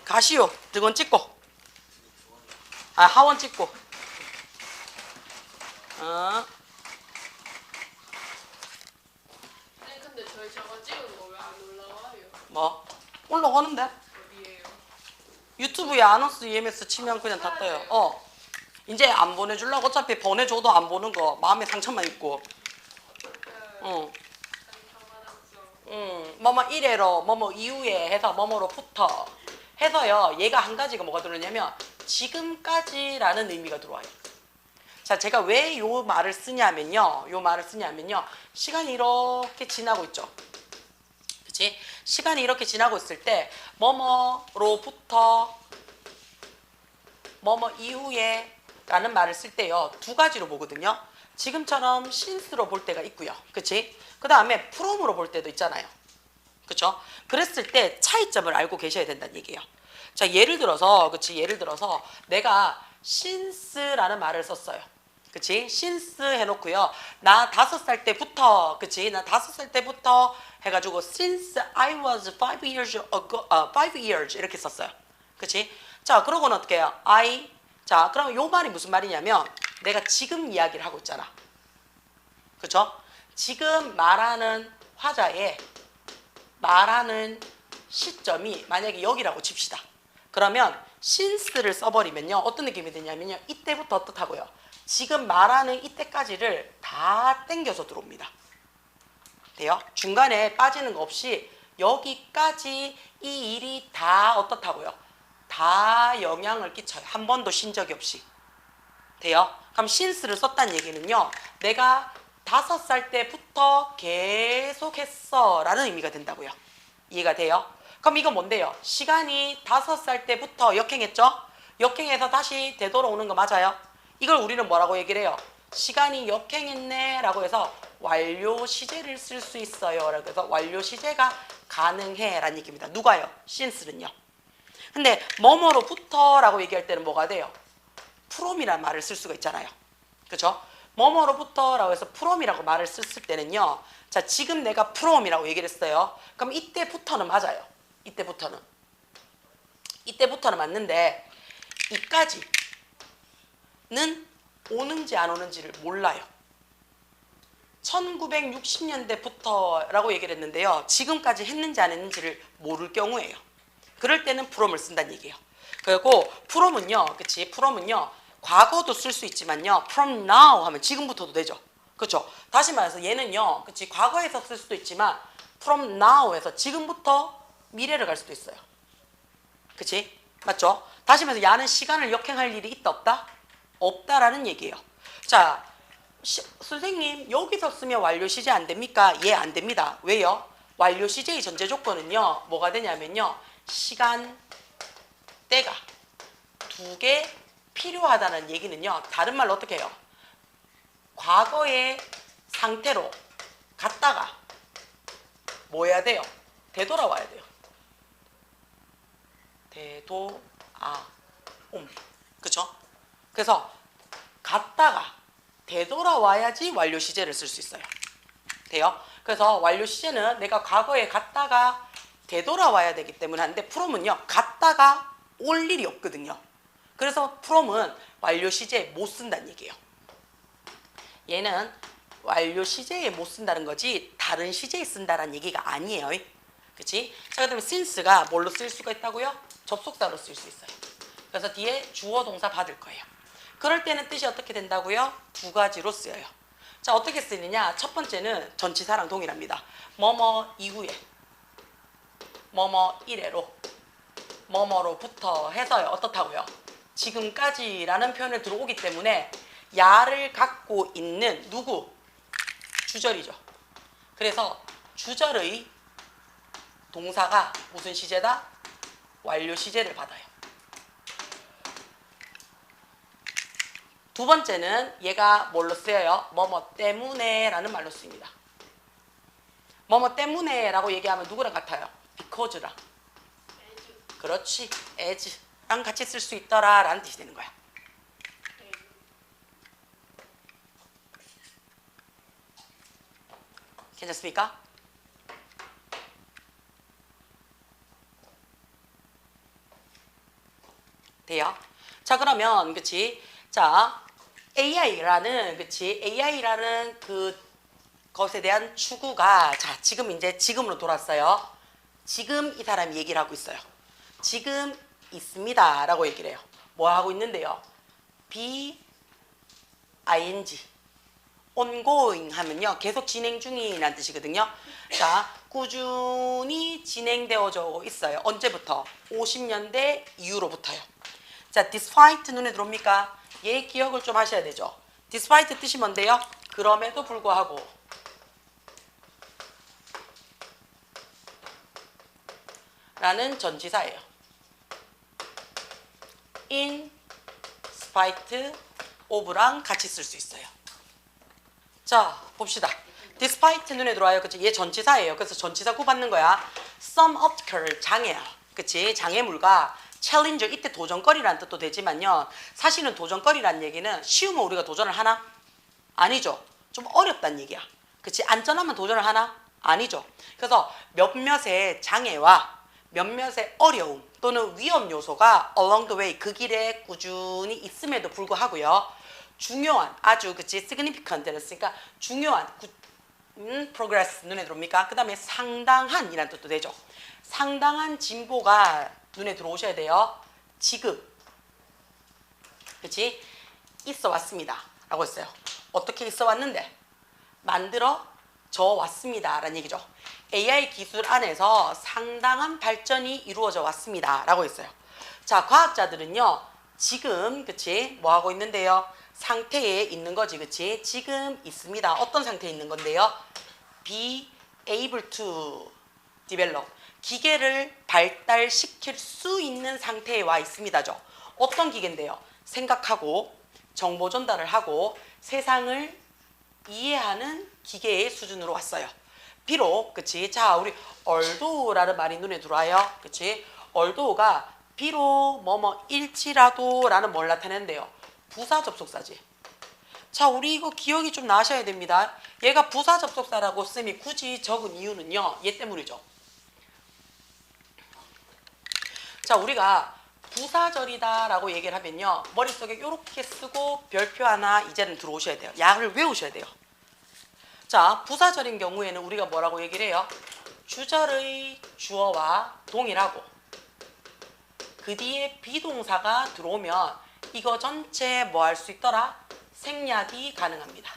가시오. 드건 찍고. 아, 하원 찍고. 어. 아니 근데 저거 찍은 거 왜 안 올라와요? 뭐? 올라오는데? 어디에요? 유튜브에 아너스 EMS 치면 그냥 다 떠요. 이제 안 보내주려고 어차피 보내줘도 안 보는 거 마음에 상처만 있고. 응. 뭐뭐 이래로 뭐뭐 이후에 해서 뭐뭐로부터 해서요. 얘가 한 가지가 뭐가 들어오냐면 지금까지라는 의미가 들어와요. 자, 제가 왜 요 말을 쓰냐면요. 시간이 이렇게 지나고 있죠. 그치? 시간이 이렇게 지나고 있을 때 뭐뭐로부터 뭐뭐 이후에 라는 말을 쓸 때요. 두 가지로 보거든요. 지금처럼 since로 볼 때가 있고요. 그치? 그 다음에 from으로 볼 때도 있잖아요. 그쵸? 그랬을 때 차이점을 알고 계셔야 된다는 얘기예요. 자, 예를 들어서 내가 since라는 말을 썼어요. 그치? since 해놓고요. 나 5살 때부터, 그치? 나 5살 때부터 해가지고 since I was 5 years ago, 5 years 이렇게 썼어요. 그치? 자, 그러고는 어떻게 해요? 자, 그러면 요 말이 무슨 말이냐면 내가 지금 이야기를 하고 있잖아. 그쵸? 지금 말하는 화자의 말하는 시점이 만약에 여기라고 칩시다. 그러면 since를 써버리면요. 어떤 느낌이 드냐면요. 이때부터 어떻다고요? 지금 말하는 이때까지를 다 땡겨서 들어옵니다. 돼요? 중간에 빠지는 거 없이 여기까지 이 일이 다 어떻다고요? 다 영향을 끼쳐요. 한 번도 쉰 적이 없이. 돼요? 그럼 since를 썼다는 얘기는요. 내가 5살 때부터 계속했어 라는 의미가 된다고요. 이해가 돼요? 그럼 이건 뭔데요? 시간이 5살 때부터 역행했죠? 역행해서 다시 되돌아오는 거 맞아요? 이걸 우리는 뭐라고 얘기를 해요? 시간이 역행했네 라고 해서 완료 시제를 쓸 수 있어요. 라고 해서 완료 시제가 가능해 라는 얘기입니다. 누가요? since는요. 근데 뭐뭐로부터 라고 얘기할 때는 뭐가 돼요? from이라는 말을 쓸 수가 있잖아요. 그렇죠? 뭐뭐로부터 라고 해서 from이라고 말을 썼을 때는요. 자, 지금 내가 from이라고 얘기를 했어요. 그럼 이때부터는 맞아요. 이때부터는 맞는데 이까지는 오는지 안 오는지를 몰라요. 1960년대부터 라고 얘기를 했는데요. 지금까지 했는지 안 했는지를 모를 경우에요. 그럴 때는 from을 쓴다는 얘기예요. 그리고 from은요. 그치? from은요. 과거도 쓸 수 있지만요. from now 하면 지금부터도 되죠. 그렇죠? 다시 말해서 얘는요. 그치? 과거에서 쓸 수도 있지만 from now에서 지금부터 미래를 갈 수도 있어요. 그치? 맞죠? 다시 말해서 야는 시간을 역행할 일이 있다 없다? 없다라는 얘기예요. 자, 선생님 여기서 쓰면 완료 시제 안 됩니까? 예, 안 됩니다. 왜요? 완료 시제의 전제 조건은요. 뭐가 되냐면요. 시간, 때가 두 개 필요하다는 얘기는요. 다른 말로 어떻게 해요? 과거의 상태로 갔다가 뭐 해야 돼요? 되돌아와야 돼요. 그쵸? 그래서 갔다가 되돌아와야지 완료 시제를 쓸 수 있어요. 돼요? 그래서 완료 시제는 내가 과거에 갔다가 되돌아와야 되기 때문에 하는데 from은요. 갔다가 올 일이 없거든요. 그래서 from은 완료 시제에 못 쓴다는 얘기예요. 얘는 완료 시제에 못 쓴다는 거지 다른 시제에 쓴다는 얘기가 아니에요. 그치? 자, 그 다음에 since가 뭘로 쓸 수가 있다고요? 접속사로 쓸 수 있어요. 그래서 뒤에 주어 동사 받을 거예요. 그럴 때는 뜻이 어떻게 된다고요? 두 가지로 쓰여요. 자, 어떻게 쓰느냐? 첫 번째는 전치사랑 동일합니다. 뭐뭐 이후에, 뭐뭐 이래로, 뭐뭐로부터 해서요. 어떻다고요? 지금까지라는 표현을 들어오기 때문에 야를 갖고 있는 누구? 주절이죠. 그래서 주절의 동사가 무슨 시제다? 완료 시제를 받아요. 두 번째는 얘가 뭘로 쓰여요? 뭐뭐 때문에 라는 말로 쓰입니다. 뭐뭐 때문에 라고 얘기하면 누구랑 같아요? because랑. 그렇지. as랑 같이 쓸 수 있더라 라는 뜻이 되는 거야. 괜찮습니까? 돼요? 자, 자, 그러면 그치? 자, AI라는 그 것에 대한 추구가 자, 지금 이제 지금으로 돌았어요. 지금 이 사람이 얘기를 하고 있어요. 지금 있습니다 라고 얘기를 해요. 뭐 하고 있는데요? be ing ongoing 하면요 계속 진행 중이라는 뜻이거든요. 자, 꾸준히 진행되어져 있어요. 언제부터? 50년대 이후로부터요. 자, despite 눈에 들어옵니까? 얘 기억을 좀 하셔야 되죠. despite 뜻이 뭔데요? 그럼에도 불구하고 라는 전치사예요. in spite of랑 같이 쓸 수 있어요. 자, 봅시다. despite 눈에 들어와요. 그치? 얘 전치사예요. 그래서 전치사 구받는 거야. some obstacle 장애야. 그치? 장애물과 challenger 이때 도전거리라는 뜻도 되지만요. 사실은 도전거리라는 얘기는 쉬우면 우리가 도전을 하나? 아니죠. 좀 어렵다는 얘기야. 그치? 안전하면 도전을 하나? 아니죠. 그래서 몇몇의 장애와 몇몇의 어려움 또는 위험 요소가 along the way 그 길에 꾸준히 있음에도 불구하고요. 중요한 아주 그치 significant 그러니까 중요한 progress 눈에 들어옵니까? 그 다음에 상당한 이란 뜻도 되죠. 상당한 진보가 눈에 들어오셔야 돼요. 지금 그치 있어 왔습니다 라고 했어요. 어떻게 있어 왔는데? 만들어져 왔습니다 라는 얘기죠. AI 기술 안에서 상당한 발전이 이루어져 왔습니다 라고 했어요. 자, 과학자들은요 지금 그치 뭐 하고 있는데요? 상태에 있는 거지 그치 지금 있습니다. 어떤 상태에 있는 건데요? be able to develop 기계를 발달시킬 수 있는 상태에 와 있습니다죠. 어떤 기계인데요? 생각하고 정보 전달을 하고 세상을 이해하는 기계의 수준으로 왔어요. 비록 그치 자 우리 얼도라는 말이 눈에 들어와요. 그치 얼도가 비록 뭐뭐일지라도 라는 뭘 나타내는데요. 부사 접속사지. 자, 우리 이거 기억이 좀 나셔야 됩니다. 얘가 부사 접속사라고 쌤이 굳이 적은 이유는요. 얘 때문이죠. 자, 우리가 부사절이다 라고 얘기를 하면요. 머릿속에 이렇게 쓰고 별표 하나 이제는 들어오셔야 돼요. 약을 외우셔야 돼요. 자, 부사절인 경우에는 우리가 뭐라고 얘기를 해요? 주절의 주어와 동일하고 그 뒤에 비동사가 들어오면 이거 전체 뭐 할 수 있더라? 생략이 가능합니다.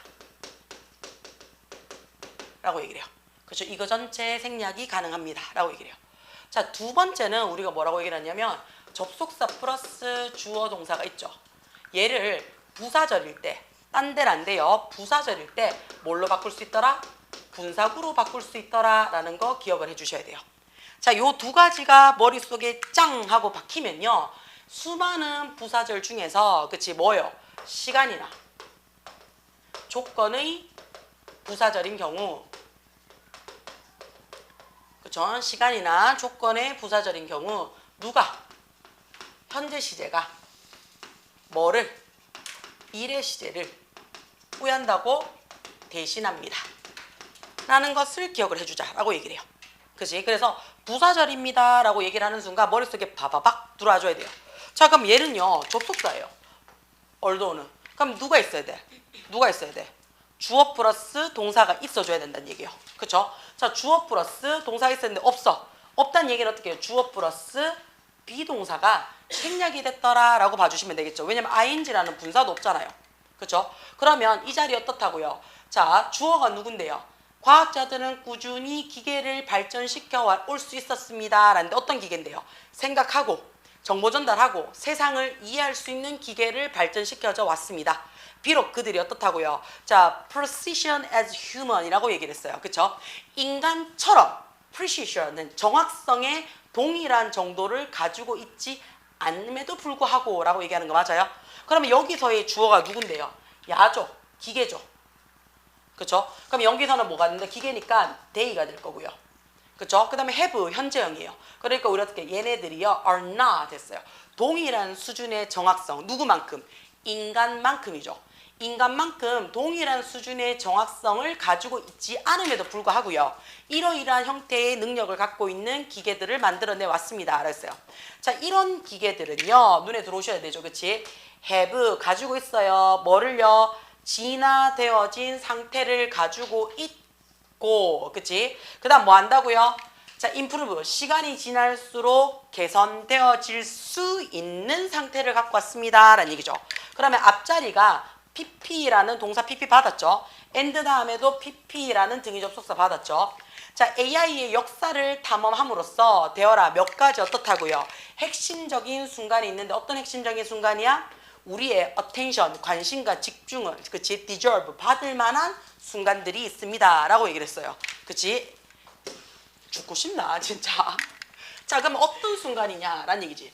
라고 얘기를 해요. 그렇죠? 이거 전체 생략이 가능합니다. 라고 얘기를 해요. 자, 두 번째는 우리가 뭐라고 얘기를 하냐면 접속사 플러스 주어 동사가 있죠. 얘를 부사절일 때, 딴 데는 안 돼요. 부사절일 때 뭘로 바꿀 수 있더라? 분사구로 바꿀 수 있더라 라는 거 기억을 해주셔야 돼요. 자, 요 두 가지가 머릿속에 짱 하고 박히면요. 수많은 부사절 중에서 그치 뭐요? 시간이나 조건의 부사절인 경우 그쵸? 시간이나 조건의 부사절인 경우 누가? 현재 시제가 뭐를? 일의 시제를 후한다고 대신합니다. 라는 것을 기억을 해주자 라고 얘기를 해요. 그치? 그래서 부사절입니다 라고 얘기를 하는 순간 머릿속에 바바박 들어와줘야 돼요. 자, 그럼 얘는요 접속사예요. 얼도는. 그럼 누가 있어야 돼? 누가 있어야 돼? 주어 플러스 동사가 있어줘야 된다는 얘기예요. 그쵸? 자, 주어 플러스 동사가 있었는데 없어. 없다는 얘기는 어떻게 해요? 주어 플러스 비동사가 생략이 됐더라 라고 봐주시면 되겠죠. 왜냐면 ing라는 분사도 없잖아요. 그쵸? 그러면 이 자리 어떻다고요? 자, 주어가 누군데요? 과학자들은 꾸준히 기계를 발전시켜 올 수 있었습니다 라는데 어떤 기계인데요? 생각하고 정보 전달하고 세상을 이해할 수 있는 기계를 발전시켜져 왔습니다. 비록 그들이 어떻다고요? 자, precision as human이라고 얘기를 했어요. 그쵸? 인간처럼 precision은 정확성의 동일한 정도를 가지고 있지 않음에도 불구하고 라고 얘기하는 거 맞아요? 그러면 여기서의 주어가 누군데요? 야죠. 기계죠. 그쵸? 그럼 여기서는 뭐가 있는데 기계니까 they가 될 거고요. 그쵸? 그 다음에 have 현재형이에요. 그러니까 우리 어떻게 얘네들이요 are not 됐어요. 동일한 수준의 정확성 누구만큼? 인간만큼이죠. 인간만큼 동일한 수준의 정확성을 가지고 있지 않음에도 불구하고요. 이러이러한 형태의 능력을 갖고 있는 기계들을 만들어내 왔습니다. 알았어요. 자, 이런 기계들은요. 눈에 들어오셔야 되죠. 그치? have 가지고 있어요. 뭐를요? 진화되어진 상태를 가지고 있고, 그치? 그 다음 뭐 한다고요? 자, improve. 시간이 지날수록 개선되어질 수 있는 상태를 갖고 왔습니다. 라는 얘기죠. 그러면 앞자리가 pp라는 동사 pp 받았죠. and 다음에도 pp라는 등위 접속사 받았죠. 자, AI의 역사를 탐험함으로써 되어라 몇 가지 어떻다고요? 핵심적인 순간이 있는데 어떤 핵심적인 순간이야? 우리의 attention, 관심과 집중을, 그치? deserve, 받을 만한 순간들이 있습니다. 라고 얘기를 했어요. 그치? 죽고 싶나, 진짜. 자, 그럼 어떤 순간이냐라는 얘기지.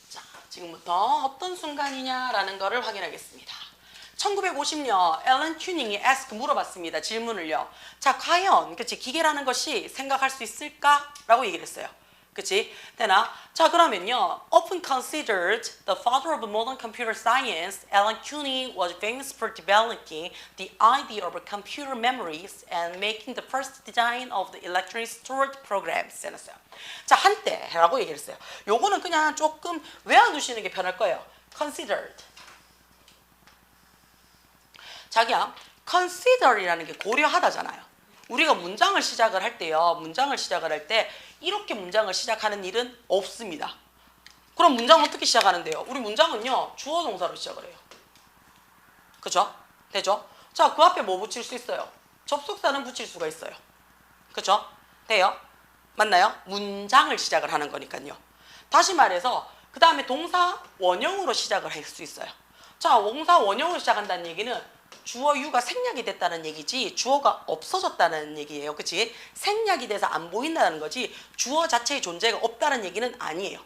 자, 지금부터 어떤 순간이냐라는 거를 확인하겠습니다. 1950년 앨런 튜닝이 물어봤습니다. 질문을요. 자, 과연 그치 기계라는 것이 생각할 수 있을까? 라고 얘기를 했어요. 그치? 되나? 자, 그러면요. Often considered the father of modern computer science, Alan Turing was famous for developing the idea of computer memories and making the first design of the electronic storage programs. 해놨어요. 자, 한때라고 얘기를 했어요. 요거는 그냥 조금 외워두시는 게 편할 거예요. Considered. 자기야, consider이라는 게 고려하다잖아요. 우리가 문장을 시작을 할 때요. 문장을 시작을 할 때 이렇게 문장을 시작하는 일은 없습니다. 그럼 문장 어떻게 시작하는데요? 우리 문장은요. 주어 동사로 시작을 해요. 그죠? 되죠? 자, 그 앞에 뭐 붙일 수 있어요? 접속사는 붙일 수가 있어요. 그죠? 돼요? 맞나요? 문장을 시작을 하는 거니까요. 다시 말해서 그 다음에 동사 원형으로 시작을 할 수 있어요. 자, 동사 원형으로 시작한다는 얘기는 주어 유가 생략이 됐다는 얘기지 주어가 없어졌다는 얘기예요. 그치? 생략이 돼서 안 보인다는 거지 주어 자체의 존재가 없다는 얘기는 아니에요.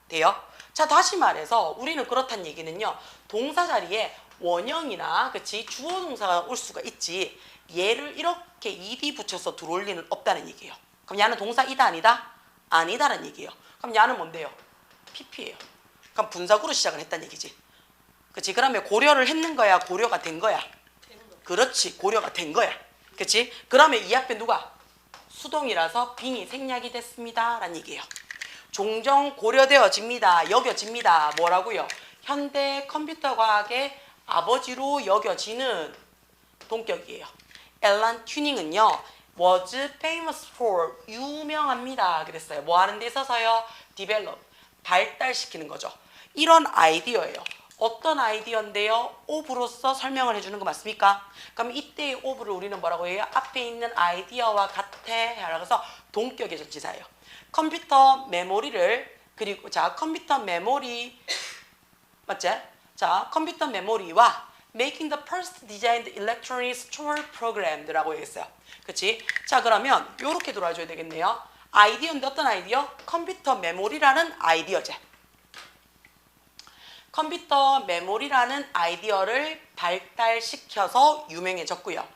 돼요? 자, 다시 말해서 우리는 그렇다는 얘기는요. 동사 자리에 원형이나 그치? 주어 동사가 올 수가 있지 얘를 이렇게 ed 붙여서 들어올 리는 없다는 얘기예요. 그럼 얘는 동사이다 아니다? 아니다라는 얘기예요. 그럼 얘는 뭔데요? pp예요. 그럼 분사구로 시작을 했다는 얘기지. 그치? 그러면 고려를 했는 거야? 고려가 된 거야? 그렇지. 고려가 된 거야. 그치? 그러면 이 앞에 누가? 수동이라서 빙이 생략이 됐습니다. 라는 얘기예요. 종종 고려되어집니다. 여겨집니다. 뭐라고요? 현대 컴퓨터 과학의 아버지로 여겨지는 동격이에요. 앨런 튜닝은요. was famous for 유명합니다. 그랬어요. 뭐 하는 데 있어서요? develop, 발달시키는 거죠. 이런 아이디어예요. 어떤 아이디어인데요? of로서 설명을 해주는 거 맞습니까? 그럼 이때의 of를 우리는 뭐라고 해요? 앞에 있는 아이디어와 같아. 라고서 동격의 전치사예요. 컴퓨터 메모리를 그리고 자 컴퓨터 메모리 맞지? 자 컴퓨터 메모리와 making the first designed electronic storage program이라고 얘기했어요. 그치? 자 그러면 요렇게 돌아줘야 되겠네요. 아이디어인데 어떤 아이디어? 컴퓨터 메모리라는 아이디어제. 컴퓨터 메모리라는 아이디어를 발달시켜서 유명해졌고요.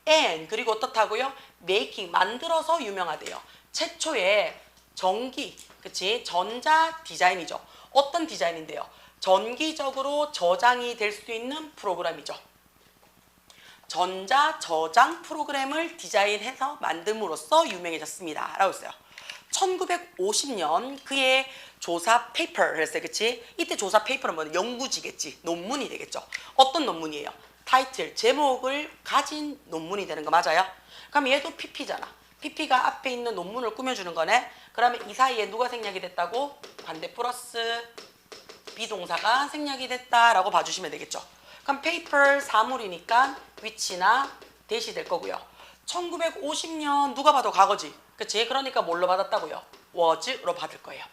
and 그리고 어떻다고요? making 만들어서 유명하대요. 최초의 전기, 그치? 전자 디자인이죠. 어떤 디자인인데요? 전기적으로 저장이 될 수 있는 프로그램이죠. 전자 저장 프로그램을 디자인해서 만듦으로써 유명해졌습니다. 라고 했어요. 1950년 그의 조사 페이퍼를 했어요. 그치? 이때 조사 페이퍼는 뭐냐? 연구지겠지. 논문이 되겠죠. 어떤 논문이에요? 타이틀, 제목을 가진 논문이 되는 거 맞아요? 그럼 얘도 PP잖아. PP가 앞에 있는 논문을 꾸며주는 거네. 그러면 이 사이에 누가 생략이 됐다고? 반대 플러스 비동사가 생략이 됐다라고 봐주시면 되겠죠. 그럼 페이퍼 사물이니까 위치나 대시 될 거고요. 1950년 누가 봐도 과거지. 그치? 그러니까 뭘로 받았다고요? was로 받을 거예요.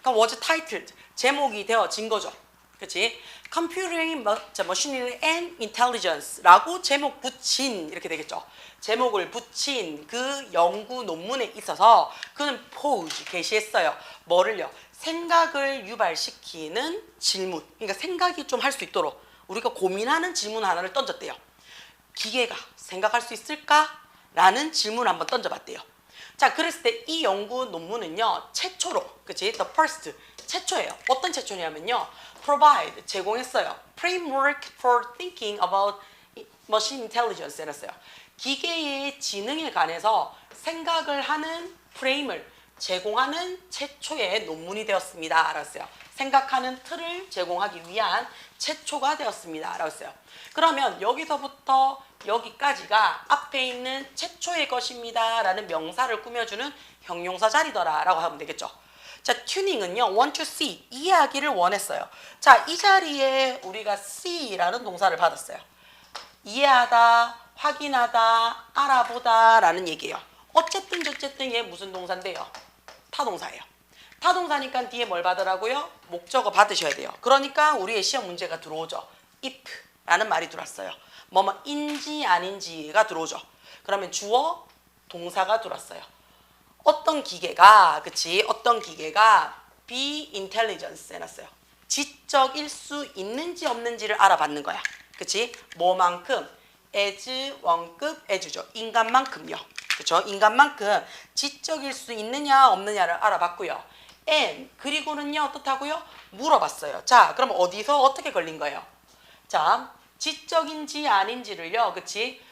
그럼 was titled 제목이 되어진 거죠. 그치? Computing, Machine and Intelligence라고 제목 붙인 이렇게 되겠죠. 제목을 붙인 그 연구 논문에 있어서 그는 pose 게시했어요. 뭐를요? 생각을 유발시키는 질문. 그러니까 생각이 좀 할 수 있도록 우리가 고민하는 질문 하나를 던졌대요. 기계가 생각할 수 있을까? 라는 질문을 한번 던져봤대요. 자, 그랬을 때 이 연구 논문은요, 최초로, 그치? The first, 최초예요. 어떤 최초냐면요, provide 제공했어요. framework for thinking about machine intelligence 해놨어요. 기계의 지능에 관해서 생각을 하는 프레임을 제공하는 최초의 논문이 되었습니다. 알았어요. 생각하는 틀을 제공하기 위한 최초가 되었습니다. 알았어요. 그러면 여기서부터 여기까지가 앞에 있는 최초의 것입니다. 라는 명사를 꾸며주는 형용사 자리더라 라고 하면 되겠죠. 자, 튜닝은요, want to see, 이해하기를 원했어요. 자, 이 자리에 우리가 see라는 동사를 받았어요. 이해하다, 확인하다, 알아보다 라는 얘기예요. 어쨌든 저쨌든 얘 무슨 동사인데요? 타동사예요. 타동사니까 뒤에 뭘 받으라고요? 목적어 받으셔야 돼요. 그러니까 우리의 시험 문제가 들어오죠. if라는 말이 들어왔어요. 뭐뭐인지 아닌지가 들어오죠. 그러면 주어, 동사가 들어왔어요. 어떤 기계가, 그치? 어떤 기계가 be intelligence 해놨어요. 지적일 수 있는지 없는지를 알아봤는 거야. 그치? 뭐만큼? as 원급 as죠. 인간만큼요. 그쵸? 인간만큼 지적일 수 있느냐 없느냐를 알아봤고요. and 그리고는요 어떻다고요? 물어봤어요. 자, 그럼 어디서 어떻게 걸린 거예요? 자, 지적인지 아닌지를요. 그치?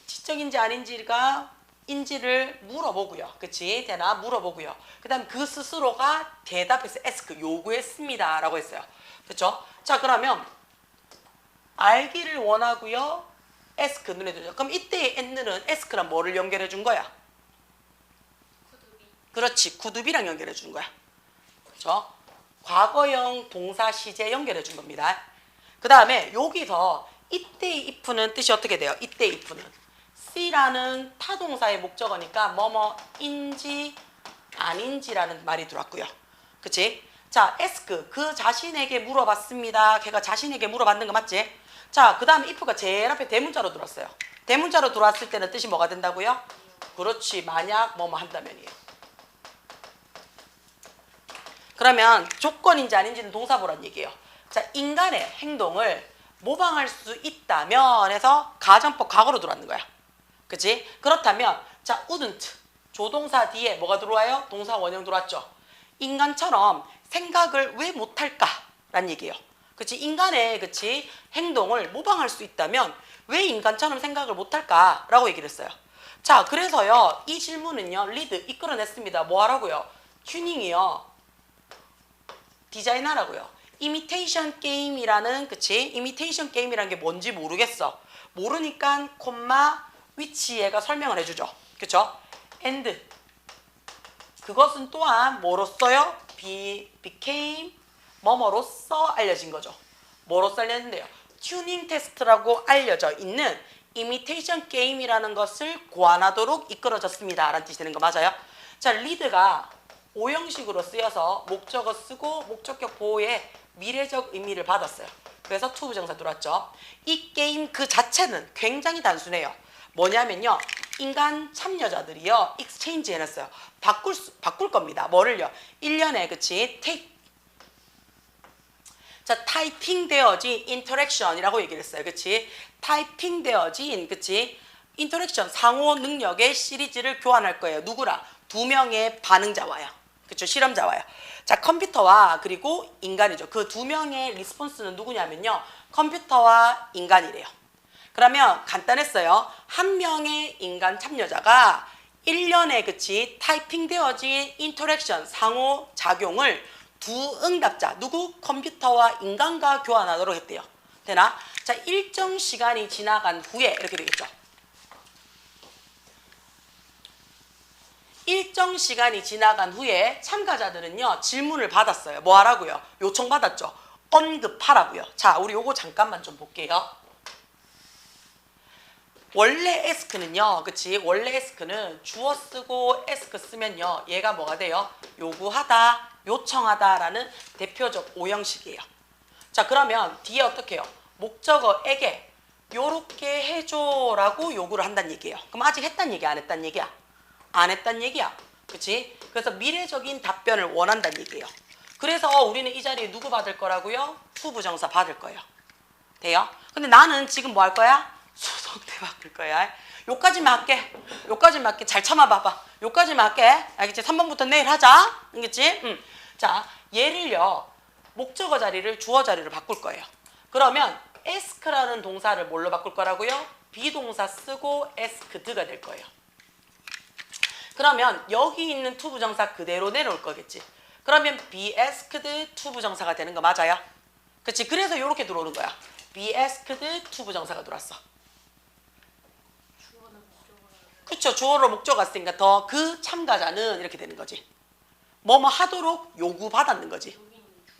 지적인지 아닌지가 인지를 물어보고요. 그치? 되나? 물어보고요. 그 다음 그 스스로가 대답해서 ask, 요구했습니다. 라고 했어요. 그쵸? 자, 그러면 알기를 원하고요. ask, 눈에 들죠. 그럼 이때의 and는 ask랑 뭐를 연결해 준 거야? 쿠두비. 그렇지. 구두비랑 연결해 준 거야. 그쵸? 과거형 동사 시제 연결해 준 겁니다. 그 다음에 여기서 이때의 if는 뜻이 어떻게 돼요? 이때의 if는 C라는 타동사의 목적어니까 뭐뭐인지 아닌지라는 말이 들어왔고요. 그치? 자, ask, 그 자신에게 물어봤습니다. 걔가 자신에게 물어봤는 거 맞지? 자, 그 다음에 if가 제일 앞에 대문자로 들어왔어요. 대문자로 들어왔을 때는 뜻이 뭐가 된다고요? 그렇지. 만약 뭐뭐 한다면이에요. 그러면 조건인지 아닌지는 동사보란 얘기예요. 자, 인간의 행동을 모방할 수 있다면 해서 가정법 과거로 들어왔는 거야. 그치? 그렇다면 자, wouldn't 조동사 뒤에 뭐가 들어와요? 동사 원형 들어왔죠. 인간처럼 생각을 왜 못할까? 라는 얘기예요. 그치? 인간의 그치? 행동을 모방할 수 있다면 왜 인간처럼 생각을 못할까? 라고 얘기를 했어요. 자, 그래서요 이 질문은요 리드 이끌어냈습니다. 뭐 하라고요? 튜닝이요 디자인하라고요. 이미테이션 게임이라는 그치? 이미테이션 게임이라는 게 뭔지 모르겠어. 모르니까 콤마 which 얘가 설명을 해주죠. 그쵸? and 그것은 또한 뭐로써요? became 뭐뭐로써 알려진 거죠. 뭐로써 알려졌는데요? 튜닝 테스트라고 알려져 있는 이미테이션 게임이라는 것을 고안하도록 이끌어졌습니다. 라는 뜻이 되는 거 맞아요? 자, 리드가 오형식으로 쓰여서 목적어 쓰고 목적격 보호에 미래적 의미를 받았어요. 그래서 to 부정사 들어왔죠. 이 게임 그 자체는 굉장히 단순해요. 뭐냐면요. 인간 참여자들이요. 익스체인지 해놨어요. 바꿀 겁니다. 뭐를요? 1년에 그치? 자, 타이핑 되어진 인터랙션이라고 얘기를 했어요. 그치? 타이핑 되어진 그치? 인터랙션 상호 능력의 시리즈를 교환할 거예요. 누구랑? 2명의 반응자와요. 그쵸? 실험자와요. 자, 컴퓨터와 그리고 인간이죠. 그 2명의 리스폰스는 누구냐면요. 컴퓨터와 인간이래요. 그러면 간단했어요. 한 명의 인간 참여자가 1년에 그치 타이핑 되어진 인터랙션 상호 작용을 두 응답자 누구 컴퓨터와 인간과 교환하도록 했대요. 되나? 자, 일정 시간이 지나간 후에 이렇게 되겠죠. 일정 시간이 지나간 후에 참가자들은요 질문을 받았어요. 뭐 하라고요? 요청받았죠. 언급하라고요. 자, 우리 요거 잠깐만 좀 볼게요. 원래 ask는요, 그치? 원래 ask는 주어 쓰고 ask 쓰면요, 얘가 뭐가 돼요? 요구하다, 요청하다라는 대표적 오형식이에요. 자, 그러면 뒤에 어떻게 해요? 목적어에게 요렇게 해줘라고 요구를 한다는 얘기예요. 그럼 아직 했단 얘기야, 안 했단 얘기야? 안 했단 얘기야. 그치? 그래서 미래적인 답변을 원한다는 얘기예요. 그래서 우리는 이 자리에 누구 받을 거라고요? to 부정사 받을 거예요. 돼요? 근데 나는 지금 뭐 할 거야? 수동태 바꿀 거야. 요까지만 할게. 요까지만 할게. 잘 참아봐봐. 요까지만 할게. 알겠지? 3번부터 내일 하자. 알겠지? 자, 얘를요. 목적어 자리를 주어 자리로 바꿀 거예요. 그러면 ask라는 동사를 뭘로 바꿀 거라고요? 비동사 쓰고 asked가 될 거예요. 그러면 여기 있는 to 부정사 그대로 내놓을 거겠지. 그러면 be asked to 부정사가 되는 거 맞아요? 그치? 그래서 이렇게 들어오는 거야. be asked to 부정사가 들어왔어. 주어는 목적어를 그쵸? 주어로 목적어가 쓰니까 더 그 참가자는 이렇게 되는 거지. 뭐뭐 하도록 요구받았는 거지. 여기 있는 주어.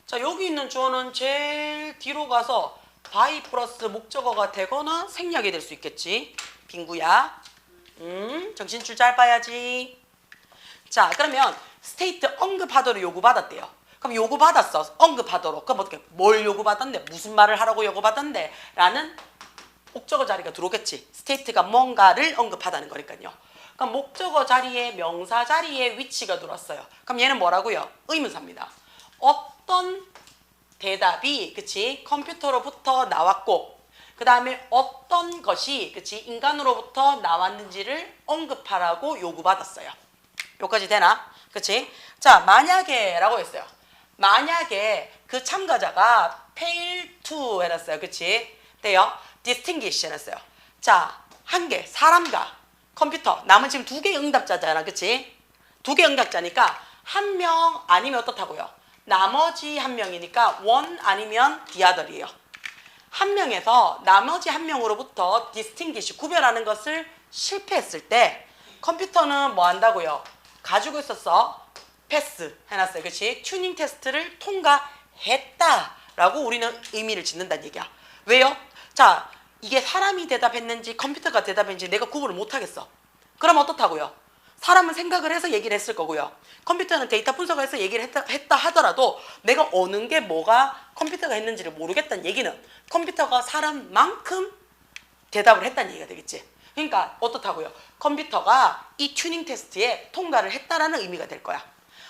자, 여기 있는 주어는 제일 뒤로 가서 by 플러스 목적어가 되거나 생략이 될 수 있겠지. 빙구야. 정신줄 잘 봐야지. 자, 그러면 스테이트 언급하도록 요구받았대요. 그럼 요구받았어. 언급하도록. 그럼 어떻게? 뭘 요구받았는데? 무슨 말을 하라고 요구받았는데? 라는 목적어 자리가 들어오겠지. 스테이트가 뭔가를 언급하다는 거니까요. 그럼 목적어 자리에 명사 자리에 위치가 들어왔어요. 그럼 얘는 뭐라고요? 의문사입니다. 어떤 대답이 그치 컴퓨터로부터 나왔고 그 다음에 어떤 것이 그치 인간으로부터 나왔는지를 언급하라고 요구받았어요. 여기까지 되나? 그치? 자, 만약에 라고 했어요. 만약에 그 참가자가 fail to 해놨어요. 그치? 돼요? distinguish 해놨어요. 자, 한 개, 사람과 컴퓨터. 남은 지금 2개 응답자잖아. 그치? 2개 응답자니까 한 명 아니면 어떻다고요? 나머지 한 명이니까 one 아니면 the other이에요. 한 명에서 나머지 한 명으로부터 distinguish, 구별하는 것을 실패했을 때 컴퓨터는 뭐 한다고요? 가지고 있었어. 패스 해놨어요. 그렇지? 튜닝 테스트를 통과했다라고 우리는 의미를 짓는다는 얘기야. 왜요? 자, 이게 사람이 대답했는지 컴퓨터가 대답했는지 내가 구분을 못하겠어. 그럼 어떻다고요? 사람은 생각을 해서 얘기를 했을 거고요. 컴퓨터는 데이터 분석을 해서 얘기를 했다 하더라도 내가 어느 게 뭐가 컴퓨터가 했는지를 모르겠다는 얘기는 컴퓨터가 사람만큼 대답을 했다는 얘기가 되겠지. 그러니까 어떻다고요? 컴퓨터가 이 튜닝 테스트에 통과를 했다라는 의미가 될 거야.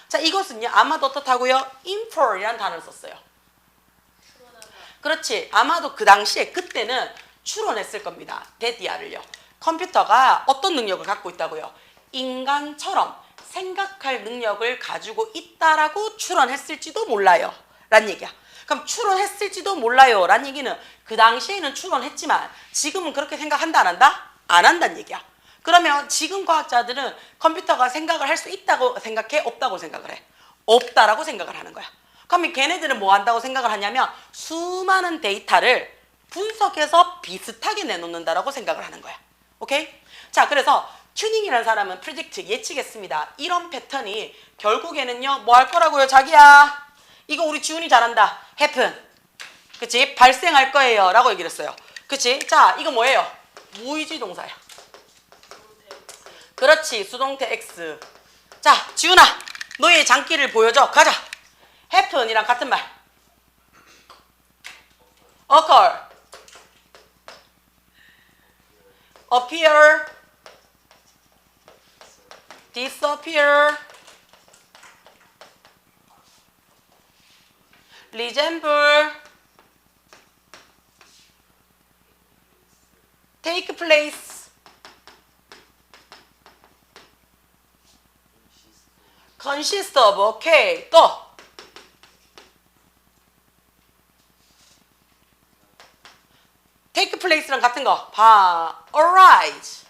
자, 이것은요 아마도 어떻다고요? infer이라는 단어를 썼어요. 추론하다. 그렇지. 아마도 그 당시에 그때는 추론했을 겁니다. 데디아를요. 컴퓨터가 어떤 능력을 갖고 있다고요? 인간처럼 생각할 능력을 가지고 있다라고 추론했을지도 몰라요. 라는 얘기야. 그럼 추론했을지도 몰라요. 라는 얘기는 그 당시에는 추론했지만 지금은 그렇게 생각한다 안 한다? 안 한다는 얘기야. 그러면 지금 과학자들은 컴퓨터가 생각을 할 수 있다고 생각해? 없다고 생각을 해? 없다라고 생각을 하는 거야. 그럼 걔네들은 뭐 한다고 생각을 하냐면 수많은 데이터를 분석해서 비슷하게 내놓는다라고 생각을 하는 거야. 오케이? 자, 그래서 튜닝이라는 사람은 predict, 예측했습니다. 이런 패턴이 결국에는요 뭐 할 거라고요? 자기야 이거 우리 지훈이 잘한다. happen. 그치? 발생할 거예요 라고 얘기를 했어요. 그치? 자, 이거 뭐예요? 무의지 동사야. 그렇지. 수동태 X. 자, 지훈아 너의 장기를 보여줘. 가자. happen이랑 같은 말. occur, appear, disappear, resemble, take place, consist of. 오케이. 또 take place랑 같은 거 봐. arise.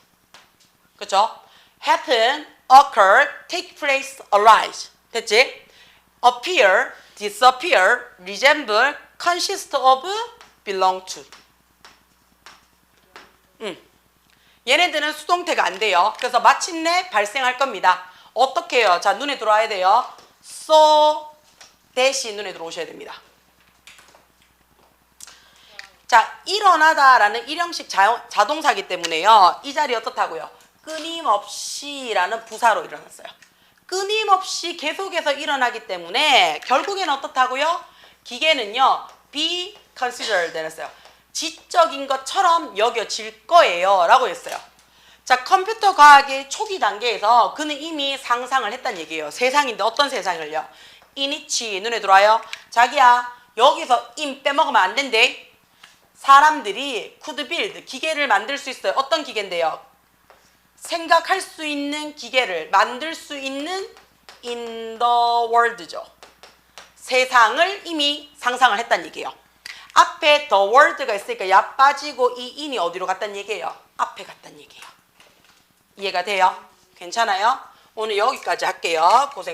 그쵸? happen, occur, take place, arise. 됐지? appear, disappear, resemble, consist of, belong to. 얘네들은 수동태가 안 돼요. 그래서 마침내 발생할 겁니다. 어떻게 해요? 자, 눈에 들어와야 돼요. so, 대시 눈에 들어오셔야 됩니다. 자, 일어나다라는 일형식 자동사기 때문에요. 이 자리 어떻다고요? 끊임없이라는 부사로 일어났어요. 끊임없이 계속해서 일어나기 때문에 결국에는 어떻다고요? 기계는요. be considered 했어요. 지적인 것처럼 여겨질 거예요 라고 했어요. 자, 컴퓨터 과학의 초기 단계에서 그는 이미 상상을 했다는 얘기예요. 세상인데 어떤 세상을요? 이니치 눈에 들어와요. 자기야 여기서 임 빼먹으면 안 된대. 사람들이 could build 기계를 만들 수 있어요. 어떤 기계인데요? 생각할 수 있는 기계를 만들 수 있는 in the world죠. 세상을 이미 상상을 했다는 얘기예요. 앞에 the world가 있으니까 야 빠지고 이 in이 어디로 갔다는 얘기예요? 앞에 갔다는 얘기예요. 이해가 돼요? 괜찮아요? 오늘 여기까지 할게요. 고생